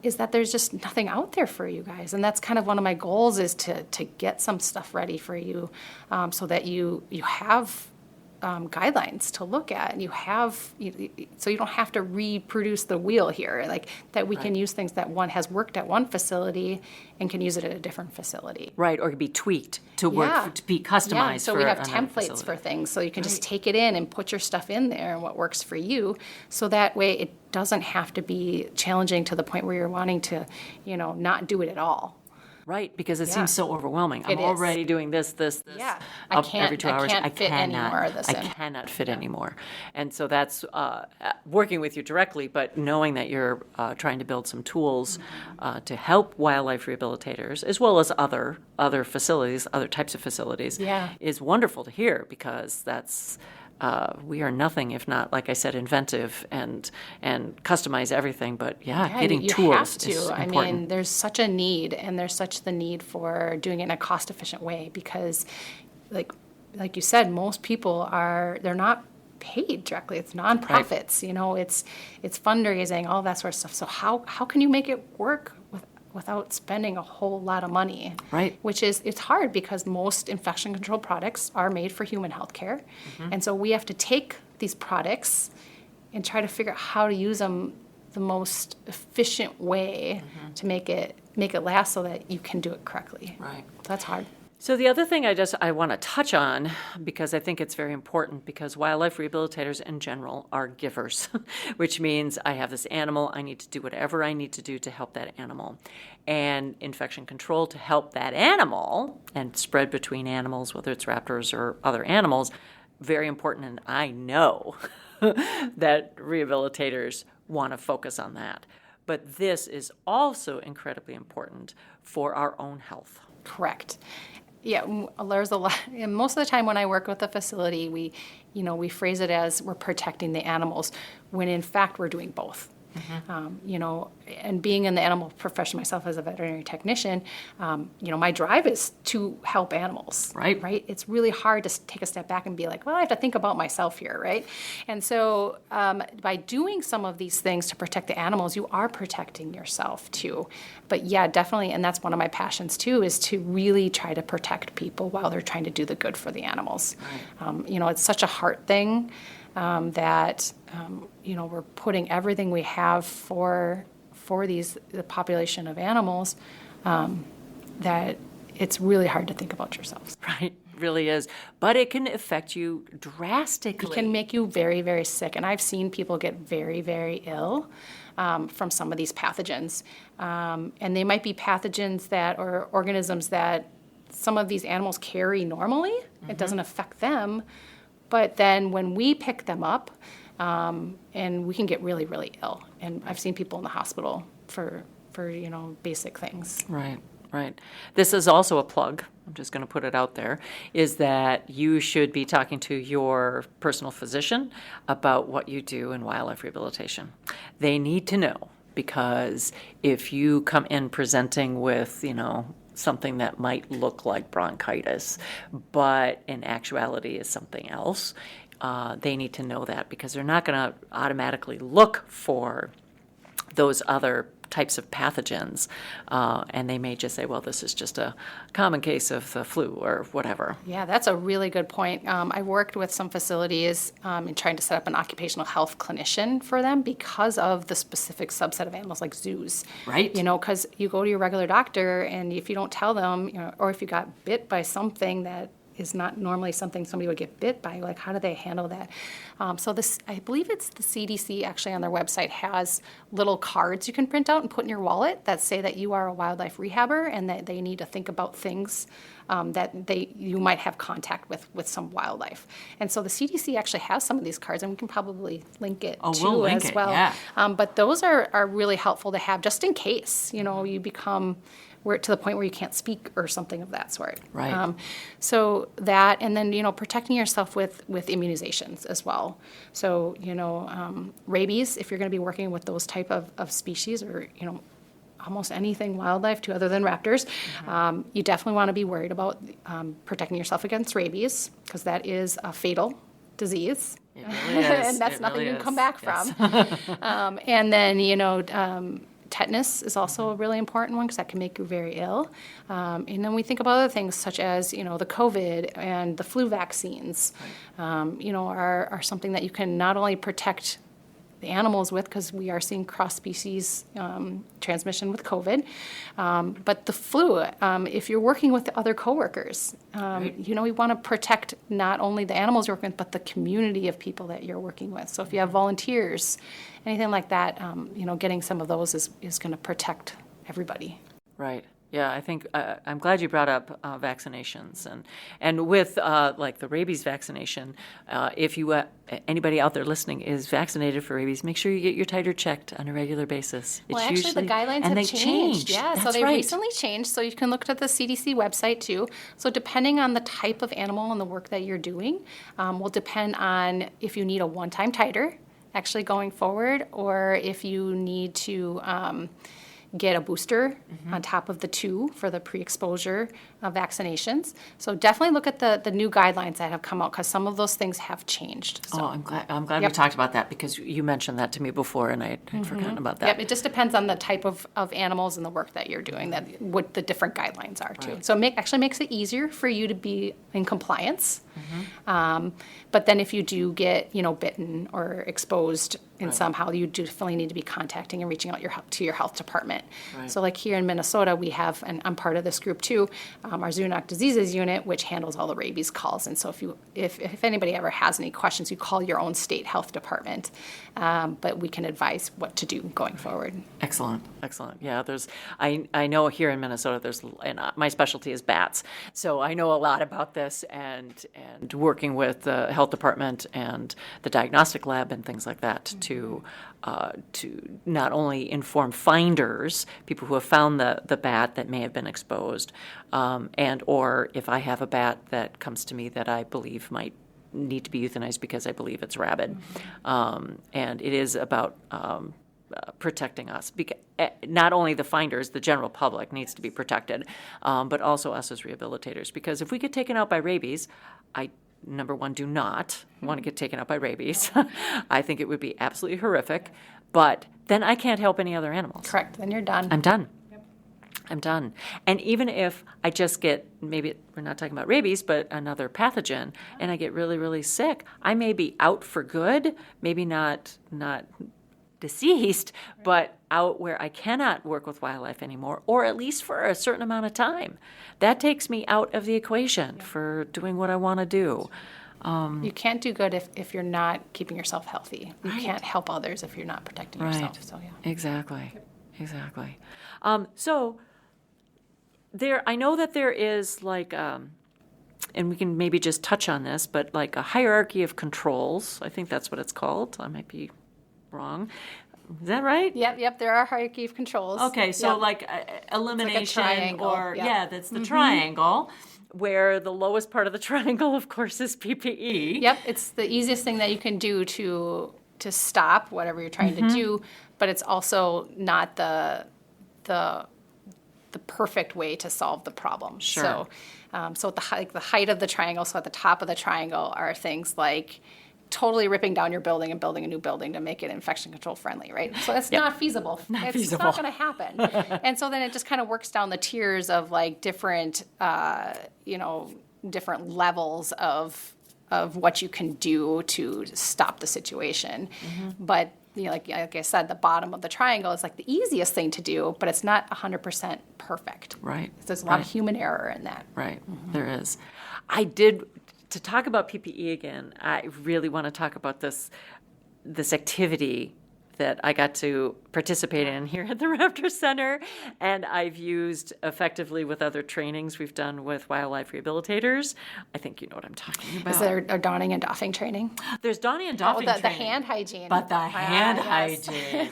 is that there's just nothing out there for you guys. And that's kind of one of my goals, is to get some stuff ready for you, so that you have guidelines to look at, and so you don't have to reproduce the wheel here, like that we can use things that one has worked at one facility and can use it at a different facility. Right, or be tweaked to work, to be customized so for we have another templates facility. for things, so you can just take it in and put your stuff in there and what works for you, so that way it doesn't have to be challenging to the point where you're wanting to, not do it at all. Right, because it seems so overwhelming. I'm It is. already doing this, Yeah. every 2 hours. I can't fit any more of this in. I cannot fit anymore. And so that's working with you directly, but knowing that you're trying to build some tools to help wildlife rehabilitators, as well as other facilities, other types of facilities, is wonderful to hear, because that's... we are nothing if not, like I said, inventive and customize everything. But getting you tools have to. is I important. mean, there's such a need, and there's such the need for doing it in a cost-efficient way, because, like you said, most people they're not paid directly. It's nonprofits. It's fundraising, all that sort of stuff. So how can you make it work without spending a whole lot of money? Right. It's hard, because most infection control products are made for human health care. And so we have to take these products and try to figure out how to use them the most efficient way to make it last, so that you can do it correctly. Right. That's hard. So the other thing I want to touch on, because I think it's very important, because wildlife rehabilitators in general are givers, which means I have this animal, I need to do whatever I need to do to help that animal. And infection control to help that animal and spread between animals, whether it's raptors or other animals, very important. And I know that rehabilitators want to focus on that. But this is also incredibly important for our own health. Correct. Yeah, there's a lot. And most of the time when I work with a facility, we phrase it as we're protecting the animals, when in fact we're doing both. And being in the animal profession myself as a veterinary technician, my drive is to help animals. Right. It's really hard to take a step back and be like, well, I have to think about myself here, right? And so by doing some of these things to protect the animals, you are protecting yourself too. But yeah, definitely, and that's one of my passions too, is to really try to protect people while they're trying to do the good for the animals. Right. It's such a heart thing. That we're putting everything we have for the population of animals, that it's really hard to think about yourselves. Right, really is. But it can affect you drastically. It can make you very, very sick. And I've seen people get very, very ill from some of these pathogens. And they might be pathogens or organisms that some of these animals carry normally. It doesn't affect them. But then when we pick them up, and we can get really, really ill. And I've seen people in the hospital for basic things. Right. This is also a plug, I'm just going to put it out there, is that you should be talking to your personal physician about what you do in wildlife rehabilitation. They need to know, because if you come in presenting with, something that might look like bronchitis, but in actuality is something else, they need to know that, because they're not going to automatically look for those other types of pathogens, and they may just say, well, this is just a common case of the flu or whatever. Yeah, that's a really good point. I worked with some facilities in trying to set up an occupational health clinician for them because of the specific subset of animals, like zoos. Right. Because you go to your regular doctor, and if you don't tell them, or if you got bit by something that is not normally something somebody would get bit by, like how do they handle that? So this, I believe it's the CDC actually on their website has little cards you can print out and put in your wallet that say that you are a wildlife rehabber and that they need to think about things that you might have contact with some wildlife. And so the CDC actually has some of these cards, and we can probably link it we'll as link well. Yeah. But those are really helpful to have just in case, you become where to the point where you can't speak or something of that sort. Right. So that, and then, protecting yourself with immunizations as well. So, rabies, if you're going to be working with those type of species, or, almost anything wildlife too, other than raptors, you definitely want to be worried about protecting yourself against rabies, because that is a fatal disease. It really is. And that's It nothing really you can come is. back Yes. from. And then, tetanus is also a really important one, because that can make you very ill. And then we think about other things such as, the COVID and the flu vaccines, are something that you can not only protect the animals with, because we are seeing cross-species transmission with COVID, but the flu, if you're working with other coworkers, we want to protect not only the animals you're working with, but the community of people that you're working with. So if you have volunteers, anything like that, getting some of those is going to protect everybody. Right. Yeah, I think I'm glad you brought up vaccinations, and with like the rabies vaccination, if you anybody out there listening is vaccinated for rabies, make sure you get your titer checked on a regular basis. Well, actually, the guidelines and have they changed. Yeah, That's so they right. recently changed. So you can look at the CDC website too. So depending on the type of animal and the work that you're doing, will depend on if you need a one-time titer actually going forward, or if you need to get a booster on top of the 2 for the pre-exposure vaccinations. So definitely look at the new guidelines that have come out, because some of those things have changed. So. Oh, I'm glad we talked about that, because you mentioned that to me before, and I had forgotten about that. Yep, it just depends on the type of animals and the work that you're doing, that what the different guidelines are too. Right. So it actually makes it easier for you to be in compliance. But then if you do get, bitten or exposed in somehow, you definitely need to be contacting and reaching out to your health department. Right. So like here in Minnesota, we have, and I'm part of this group too, our zoonotic diseases unit, which handles all the rabies calls. And so if anybody ever has any questions, you call your own state health department. But we can advise what to do going forward. Excellent. Yeah, I know here in Minnesota and my specialty is bats, so I know a lot about this, and working with the health department and the diagnostic lab and things like that to not only inform finders, people who have found the bat that may have been exposed, and or if I have a bat that comes to me that I believe might need to be euthanized because I believe it's rabid. And it is about protecting us. Not only the finders, the general public needs to be protected, but also us as rehabilitators. Because if we get taken out by rabies, I, number one, do not want to get taken out by rabies. I think it would be absolutely horrific. But then I can't help any other animals. Correct. Then you're done. I'm done. I'm done. And even if I just get, maybe we're not talking about rabies, but another pathogen, and I get really, really sick, I may be out for good, maybe not deceased, but out where I cannot work with wildlife anymore, or at least for a certain amount of time. That takes me out of the equation for doing what I want to do. You can't do good if you're not keeping yourself healthy. You can't help others if you're not protecting yourself. So yeah. Exactly. So I know that there is like, and we can maybe just touch on this, but like a hierarchy of controls. I think that's what it's called. I might be wrong. Is that right? Yep. There are hierarchy of controls. Okay, so Yep. like elimination, triangle, or yeah. that's the triangle, where the lowest part of the triangle, of course, is PPE. Yep, it's the easiest thing that you can do to stop whatever you're trying to do, but it's also not the perfect way to solve the problem. Sure. So at the height of the triangle, so at the top of the triangle are things like totally ripping down your building and building a new building to make it infection control friendly, right? So that's not feasible. It's not going to happen. And so then it just kind of works down the tiers of like different, different levels of what you can do to stop the situation. But like I said, the bottom of the triangle is like the easiest thing to do, but it's not 100% perfect. Right. There's a lot of human error in that. Right. There is. To talk about PPE again, I really want to talk about this activity that I got to participate in here at the Raptor Center, and I've used effectively with other trainings we've done with wildlife rehabilitators. I think you know what I'm talking about. Is there a donning and doffing training? There's donning and doffing the training. hand hygiene. But the hand yes. hygiene.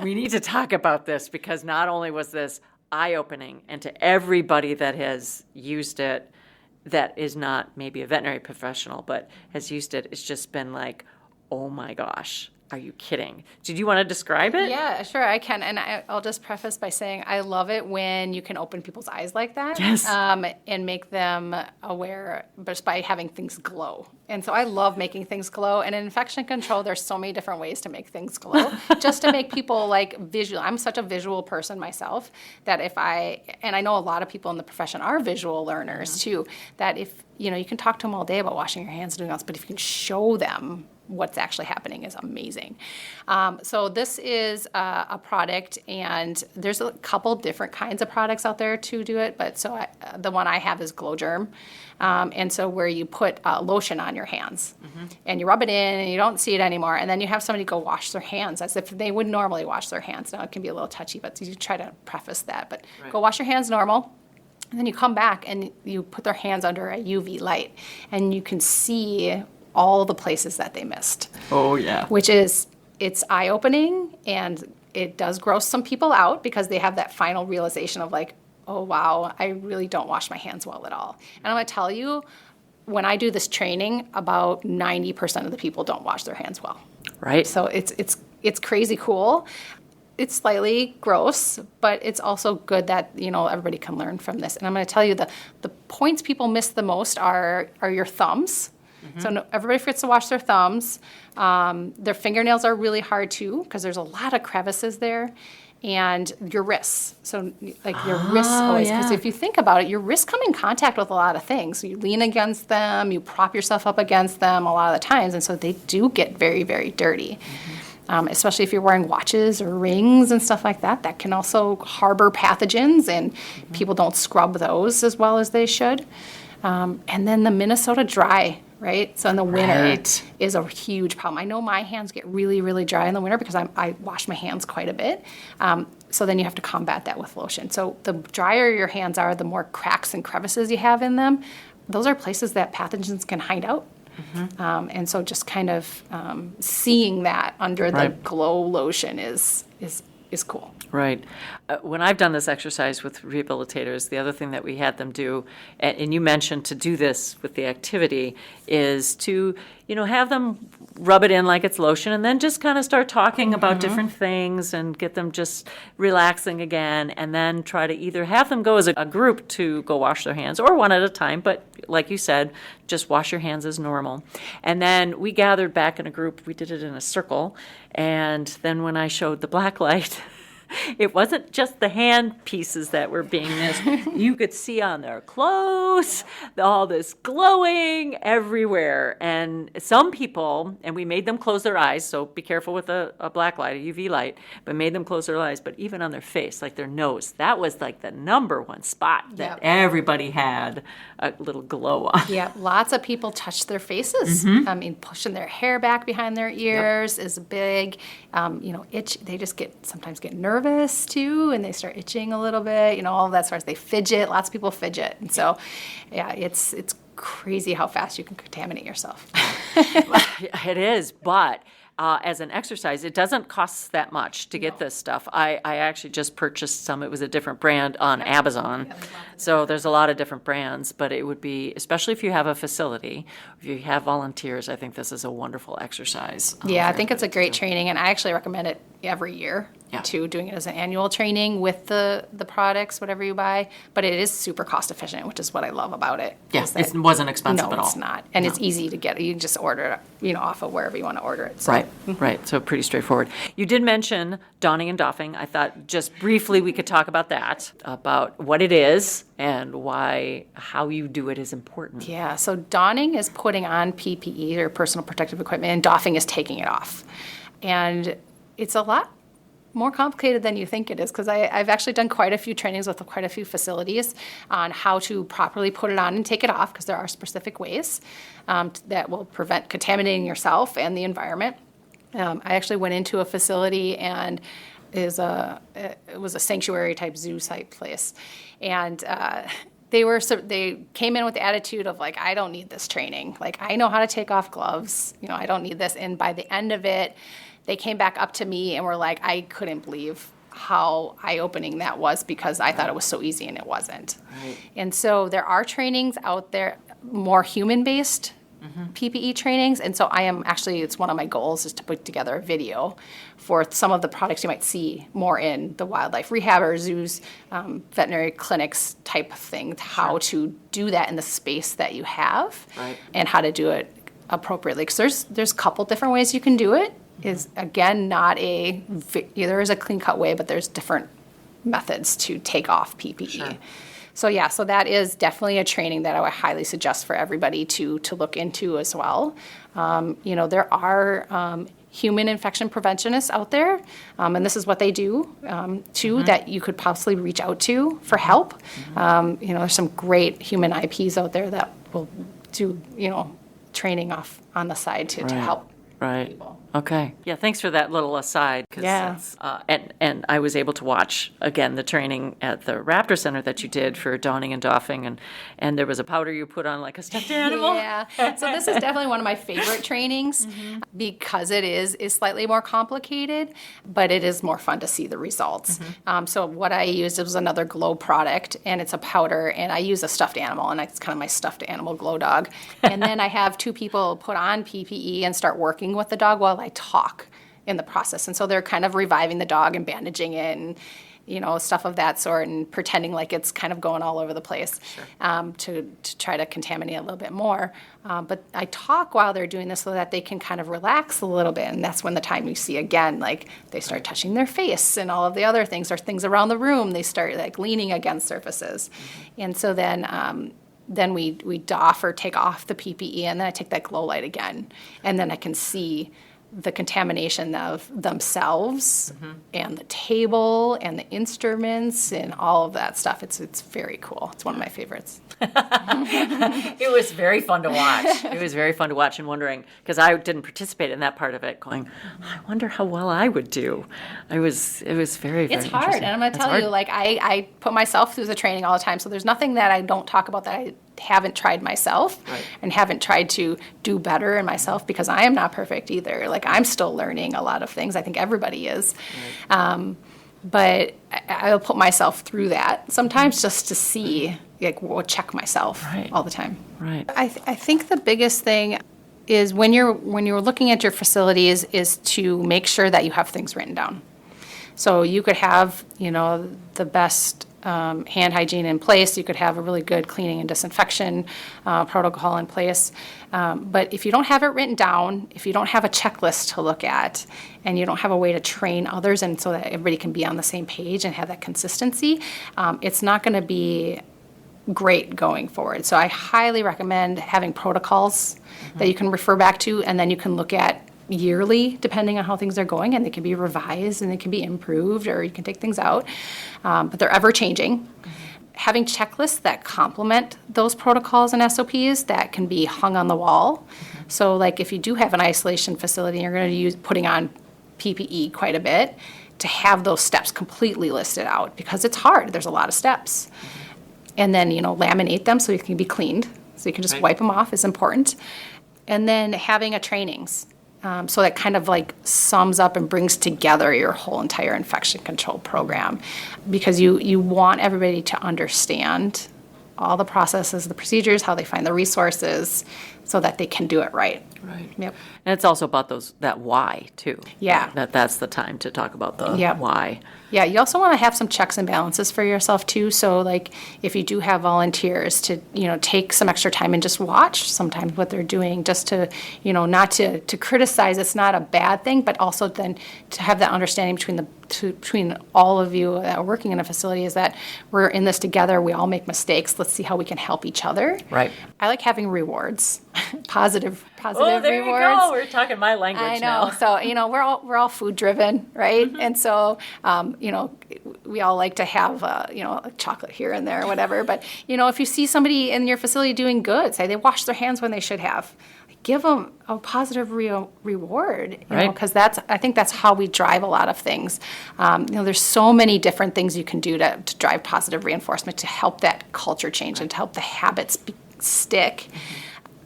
We need to talk about this, because not only was this eye-opening. And to everybody that has used it, that is not maybe a veterinary professional, but has used it, it's just been like, oh my gosh, are you kidding? Did you want to describe it? Yeah, sure, I can. And I'll just preface by saying I love it when you can open people's eyes like that. Yes. And make them aware just by having things glow. And so I love making things glow. And in infection control, there's so many different ways to make things glow, just to make people like visual. I'm such a visual person myself that and I know a lot of people in the profession are visual learners too, that if, you can talk to them all day about washing your hands and doing else, but if you can show them what's actually happening is amazing. So this is a product, and there's a couple different kinds of products out there to do it, but the one I have is Glow Germ. And so where you put lotion on your hands and you rub it in and you don't see it anymore, and then you have somebody go wash their hands as if they would normally wash their hands. Now it can be a little touchy, but you try to preface that, but go wash your hands normal. And then you come back and you put their hands under a UV light, and you can see all the places that they missed. Oh, yeah. It's eye-opening, and it does gross some people out because they have that final realization of like, oh, wow, I really don't wash my hands well at all. And I'm going to tell you, when I do this training, about 90% of the people don't wash their hands well. Right. So it's crazy cool. It's slightly gross, but it's also good that, everybody can learn from this. And I'm going to tell you the points people miss the most are your thumbs. So everybody forgets to wash their thumbs. Their fingernails are really hard too because there's a lot of crevices there. And your wrists. So like your wrists always, because if you think about it, your wrists come in contact with a lot of things. So you lean against them, you prop yourself up against them a lot of the times. And so they do get very, very dirty. Especially if you're wearing watches or rings and stuff like that. That can also harbor pathogens, and people don't scrub those as well as they should. And then the Minnesota dry, right? So in the winter is a huge problem. I know my hands get really, really dry in the winter because I wash my hands quite a bit. So then you have to combat that with lotion. So the drier your hands are, the more cracks and crevices you have in them. Those are places that pathogens can hide out. And so just kind of seeing that under the glow lotion is cool. Right. When I've done this exercise with rehabilitators, the other thing that we had them do, and you mentioned to do this with the activity, is to, have them rub it in like it's lotion and then just kind of start talking about different things and get them just relaxing again, and then try to either have them go as a group to go wash their hands or one at a time, but like you said, just wash your hands as normal. And then we gathered back in a group, we did it in a circle, and then when I showed the black light, it wasn't just the hand pieces that were being missed. You could see on their clothes all this glowing everywhere. And some people, and we made them close their eyes, so be careful with a black light, a UV light, but made them close their eyes. But even on their face, like their nose, that was like the number one spot that everybody had a little glow on. Yeah, lots of people touch their faces. I mean, pushing their hair back behind their ears is big. Itch. They just sometimes get nervous too, and they start itching a little bit. All of that sort of. They fidget. Lots of people fidget, and so, it's crazy how fast you can contaminate yourself. It is, but. As an exercise, it doesn't cost that much to get this stuff. I actually just purchased some. It was a different brand on Amazon. So there's a lot of different brands, but it would be, especially if you have a facility, if you have volunteers, I think this is a wonderful exercise. I think it's a great training, and I actually recommend it every year too, doing it as an annual training with the products, whatever you buy. But it is super cost efficient, which is what I love about it. Yes, it wasn't expensive at all. No, it's not. And it's easy to get. You can just order it, off of wherever you want to order it. So. Right. So pretty straightforward. You did mention donning and doffing. I thought just briefly we could talk about that, about what it is and how you do it is important. Yeah, so donning is putting on PPE or personal protective equipment, and doffing is taking it off. And it's a lot more complicated than you think it is, because I've actually done quite a few trainings with quite a few facilities on how to properly put it on and take it off, because there are specific ways that will prevent contaminating yourself and the environment. I actually went into a facility, and it was a sanctuary type zoo type place, and they came in with the attitude of like, I don't need this training. Like, I know how to take off gloves. I don't need this. And by the end of it, they came back up to me and were like, I couldn't believe how eye-opening that was, because I thought it was so easy and it wasn't. Right. And so there are trainings out there, more human-based PPE trainings, and so it's one of my goals is to put together a video for some of the products you might see more in the wildlife rehab or zoos, veterinary clinics type of thing, how to do that in the space that you have, and how to do it appropriately. Because there's a couple different ways you can do it. Is again not there is a clean cut way, but there's different methods to take off PPE. Sure. So that is definitely a training that I would highly suggest for everybody to look into as well. There are human infection preventionists out there, and this is what they do too, that you could possibly reach out to for help. There's some great human IPs out there that will do training off on the side to help people. Okay. Yeah, thanks for that little aside. And I was able to watch, again, the training at the Raptor Center that you did for donning and doffing, and there was a powder you put on like a stuffed animal. Yeah. So this is definitely one of my favorite trainings because it is slightly more complicated, but it is more fun to see the results. So what I used was another glow product, and it's a powder, and I use a stuffed animal, and it's kind of my stuffed animal glow dog. And then I have two people put on PPE and start working with the dog while I talk in the process. And so they're kind of reviving the dog and bandaging it and, stuff of that sort, and pretending like it's kind of going all over the place to try to contaminate a little bit more. But I talk while they're doing this so that they can kind of relax a little bit. And that's when the time you see again, like they start touching their face and all of the other things, or things around the room, they start like leaning against surfaces. And so then we doff or take off the PPE, and then I take that glow light again, and then I can see the contamination of themselves and the table and the instruments and all of that stuff. It's very cool. It's one of my favorites. It was very fun to watch. It was very fun to watch, and wondering, because I didn't participate in that part of it, going, I wonder how well I would do. It was very, very It's hard, interesting. and I'm going to tell you, like, I put myself through the training all the time, so there's nothing that I don't talk about that I haven't tried myself and haven't tried to do better in myself, because I am not perfect either. Like, I'm still learning a lot of things. I think everybody is. But I'll put myself through that sometimes just to see, like, check myself all the time. Right. I think the biggest thing is when you're looking at your facilities is to make sure that you have things written down. So you could have, the best hand hygiene in place. You could have a really good cleaning and disinfection protocol in place. But if you don't have it written down, if you don't have a checklist to look at, and you don't have a way to train others and so that everybody can be on the same page and have that consistency, it's not going to be great going forward. So I highly recommend having protocols that you can refer back to, and then you can look at yearly, depending on how things are going, and they can be revised and they can be improved, or you can take things out, but they're ever changing. Having checklists that complement those protocols and SOPs that can be hung on the wall. So like if you do have an isolation facility and you're going to use putting on PPE quite a bit, to have those steps completely listed out, because it's hard. There's a lot of steps. And then, laminate them so they can be cleaned, so you can just wipe them off is important. And then having a trainings. So that kind of like sums up and brings together your whole entire infection control program, because you want everybody to understand all the processes, the procedures, how they find the resources, so that they can do it right. Right. Yep. And it's also about that why, too. Yeah. That's the time to talk about the why. Yeah, you also want to have some checks and balances for yourself, too. So, like, if you do have volunteers to, take some extra time and just watch sometimes what they're doing, just to, not to criticize. It's not a bad thing, but also then to have that understanding between all of you that are working in a facility, is that we're in this together. We all make mistakes. Let's see how we can help each other. Right. I like having rewards, positive Oh, there rewards. You go. We're talking my language I know. now. So, we're all food driven, right? And so, we all like to have, like chocolate here and there or whatever. But, if you see somebody in your facility doing good, say they wash their hands when they should have, give them a positive reward, because I think that's how we drive a lot of things. There's so many different things you can do to drive positive reinforcement, to help that culture change and to help the habits stick.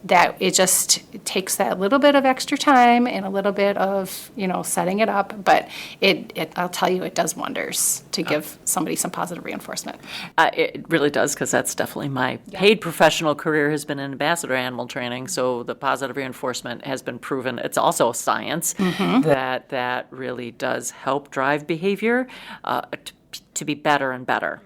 that it just takes that little bit of extra time and a little bit of, setting it up, but I'll tell you, it does wonders to give somebody some positive reinforcement. It really does, because that's definitely my paid professional career has been in ambassador animal training, so the positive reinforcement has been proven. It's also science that really does help drive behavior to be better and better.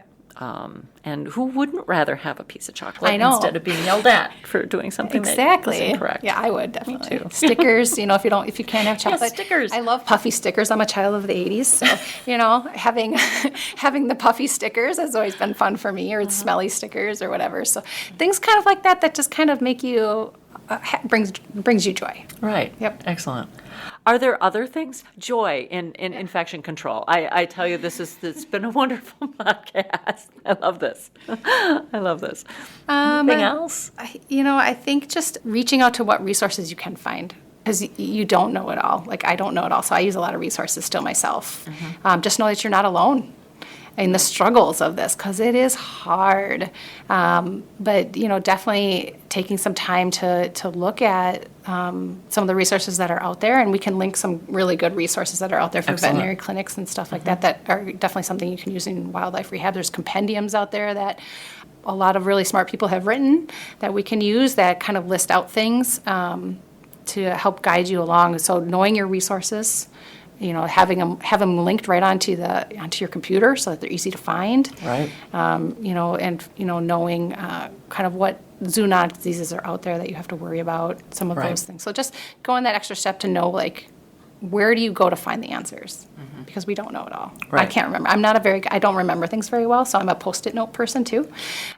And who wouldn't rather have a piece of chocolate instead of being yelled at for doing something that is incorrect? Yeah, I would definitely. Me too. Stickers, if you can't have chocolate. Yes, stickers. I love puffy stickers. I'm a child of the 80s, so having the puffy stickers has always been fun for me, or smelly stickers or whatever. So things kind of like that just kind of make you brings you joy. Right. Yep. Excellent. Are there other things? Joy in infection control. I tell you, it's been a wonderful podcast. I love this. I love this. Anything else? I think just reaching out to what resources you can find, because you don't know it all. Like, I don't know it all, so I use a lot of resources still myself. Just know that you're not alone in the struggles of this, because it is hard. But definitely taking some time to look at some of the resources that are out there, and we can link some really good resources that are out there for veterinary clinics and stuff like that are definitely something you can use in wildlife rehab. There's compendiums out there that a lot of really smart people have written that we can use that kind of list out things to help guide you along. So knowing your resources, have them linked right onto your computer so that they're easy to find. Right. Knowing kind of what zoonotic diseases are out there that you have to worry about, some of those things. So just going that extra step to know, like, where do you go to find the answers? Because we don't know it all. Right. I can't remember. I don't remember things very well, so I'm a Post-it note person too.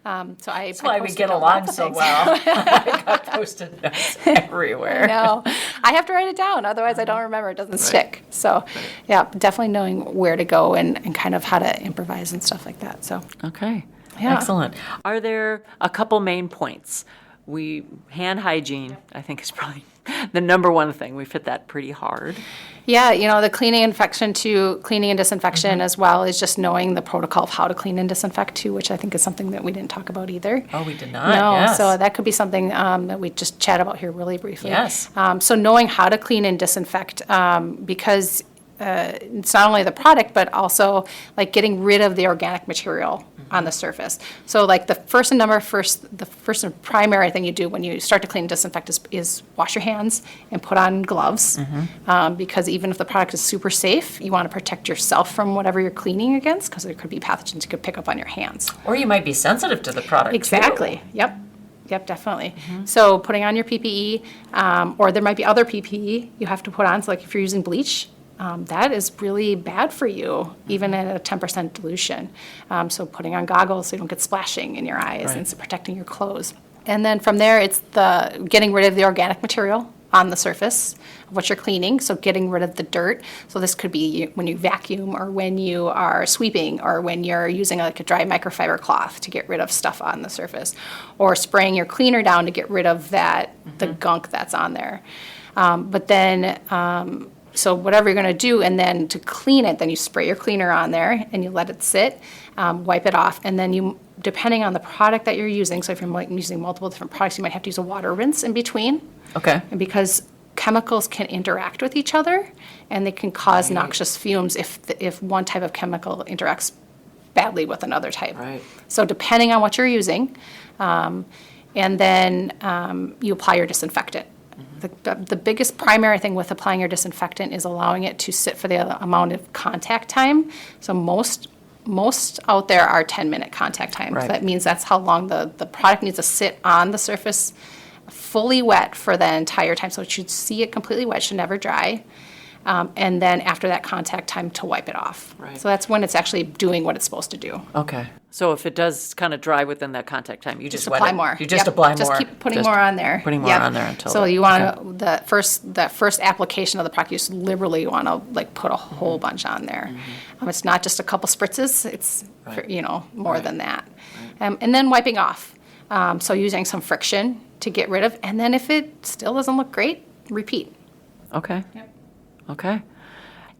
That's why we get along so well. I got Post-it notes everywhere. No, I have to write it down. Otherwise, I don't remember. It doesn't stick. So, yeah, definitely knowing where to go and kind of how to improvise and stuff like that. So, Okay. Yeah. Excellent. Are there a couple main points? Hand hygiene, I think, is probably the number one thing. We fit that pretty hard. Yeah, the cleaning and disinfection as well is just knowing the protocol of how to clean and disinfect too, which I think is something that we didn't talk about either. Oh, we did not. No, Yes. so that could be something that we just chat about here really briefly. Yes. So knowing how to clean and disinfect, because it's not only the product, but also like getting rid of the organic material on the surface. So like the first and primary thing you do when you start to clean and disinfect is wash your hands and put on gloves, because even if the product is super safe, you want to protect yourself from whatever you're cleaning against, because there could be pathogens you could pick up on your hands. Or you might be sensitive to the product. Exactly. Too. Yep, definitely. So putting on your PPE, or there might be other PPE you have to put on. So like if you're using bleach, that is really bad for you, even at a 10% dilution. So putting on goggles so you don't get splashing in your eyes, and so protecting your clothes. And then from there, it's the getting rid of the organic material on the surface of what you're cleaning, so getting rid of the dirt. So this could be when you vacuum, or when you are sweeping, or when you're using like a dry microfiber cloth to get rid of stuff on the surface, or spraying your cleaner down to get rid of that the gunk that's on there. But then so whatever you're going to do, and then to clean it, then you spray your cleaner on there and you let it sit, wipe it off, and then you, depending on the product that you're using, so if you're using multiple different products, you might have to use a water rinse in between. Okay. And because chemicals can interact with each other, and they can cause noxious fumes if one type of chemical interacts badly with another type. Right. So depending on what you're using, and then you apply your disinfectant. The biggest primary thing with applying your disinfectant is allowing it to sit for the amount of contact time. So most out there are 10-minute contact times. Right. That means that's how long the product needs to sit on the surface fully wet for the entire time. So it should see it completely wet, should never dry. And then after that contact time to wipe it off. Right. So that's when it's actually doing what it's supposed to do. Okay. So if it does kind of dry within that contact time, you just wet apply it. more. You just Yep. apply more. Just keep putting more on there. Putting more Yep. on there until. So you want to that first application of the product, you just liberally want to like put a whole bunch on there. It's not just a couple spritzes. It's more than that. And then wiping off. So using some friction to get rid of, and then if it still doesn't look great, repeat. Okay. Yep. Okay.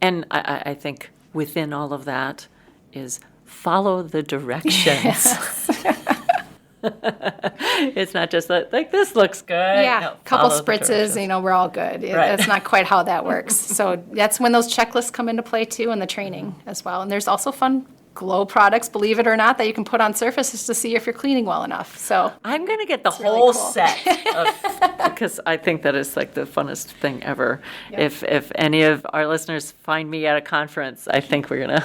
And I think within all of that is follow the directions. It's not just like this looks good. Yeah, No, couple follow the spritzes, directions. we're all good. Right. That's not quite how that works. So that's when those checklists come into play too, and the training as well. And there's also fun glow products, believe it or not, that you can put on surfaces to see if you're cleaning well enough. So I'm going to get the really whole cool. set because I think that is like the funnest thing ever. If any of our listeners find me at a conference, I think we're gonna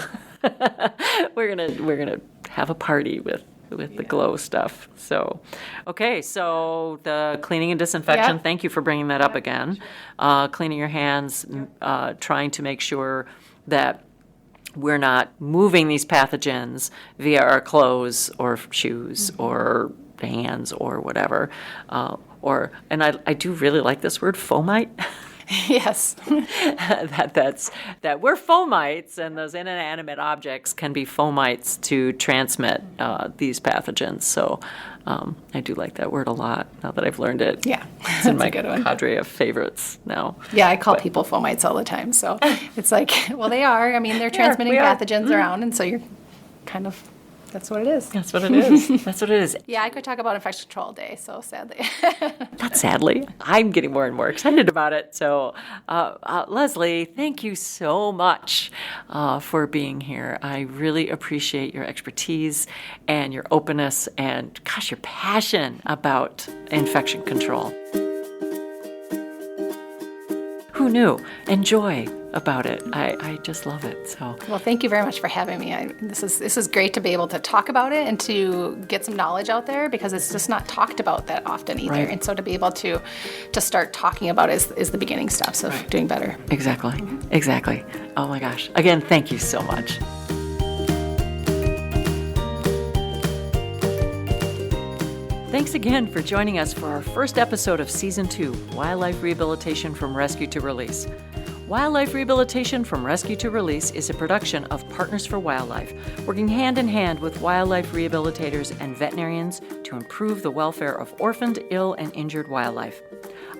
have a party with the glow stuff. So, okay, so the cleaning and disinfection. Yep. Thank you for bringing that up again. Cleaning your hands, trying to make sure that we're not moving these pathogens via our clothes or shoes or hands or whatever. And I do really like this word, fomite. yes. that we're fomites, and those inanimate objects can be fomites to transmit these pathogens. So I do like that word a lot now that I've learned it. Yeah, It's in that's my a good one. cadre of favorites now. Yeah, I call people fomites all the time. So it's like, well, they are. I mean, they're transmitting we are. pathogens around, and so you're kind of, that's what it is. That's what it is. That's what it is. Yeah, I could talk about infection control all day, so sadly. Not sadly. I'm getting more and more excited about it. So, Leslie, thank you so much for being here. I really appreciate your expertise and your openness and, gosh, your passion about infection control. Who knew? And joy about it. I just love it. So, Well, thank you very much for having me. This is great to be able to talk about it and to get some knowledge out there, because it's just not talked about that often either. Right. And so to be able to start talking about it is the beginning steps of doing better. exactly. Exactly. Oh my gosh. Again, thank you so much. Thanks again for joining us for our first episode of Season 2, Wildlife Rehabilitation from Rescue to Release. Wildlife Rehabilitation from Rescue to Release is a production of Partners for Wildlife, working hand in hand with wildlife rehabilitators and veterinarians to improve the welfare of orphaned, ill, and injured wildlife.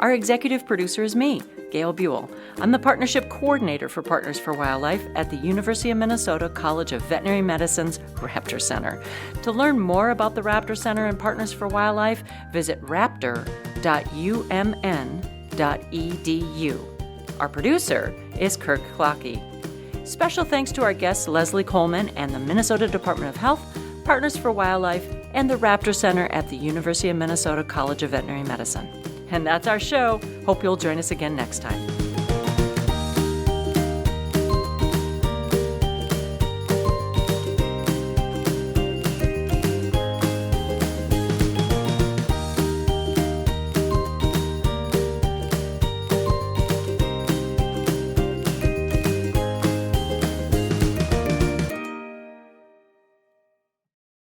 Our executive producer is me, Gail Buell. I'm the partnership coordinator for Partners for Wildlife at the University of Minnesota College of Veterinary Medicine's Raptor Center. To learn more about the Raptor Center and Partners for Wildlife, visit raptor.umn.edu. Our producer is Kirk Clockey. Special thanks to our guests Leslie Kollmann and the Minnesota Department of Health, Partners for Wildlife, and the Raptor Center at the University of Minnesota College of Veterinary Medicine. And that's our show. Hope you'll join us again next time.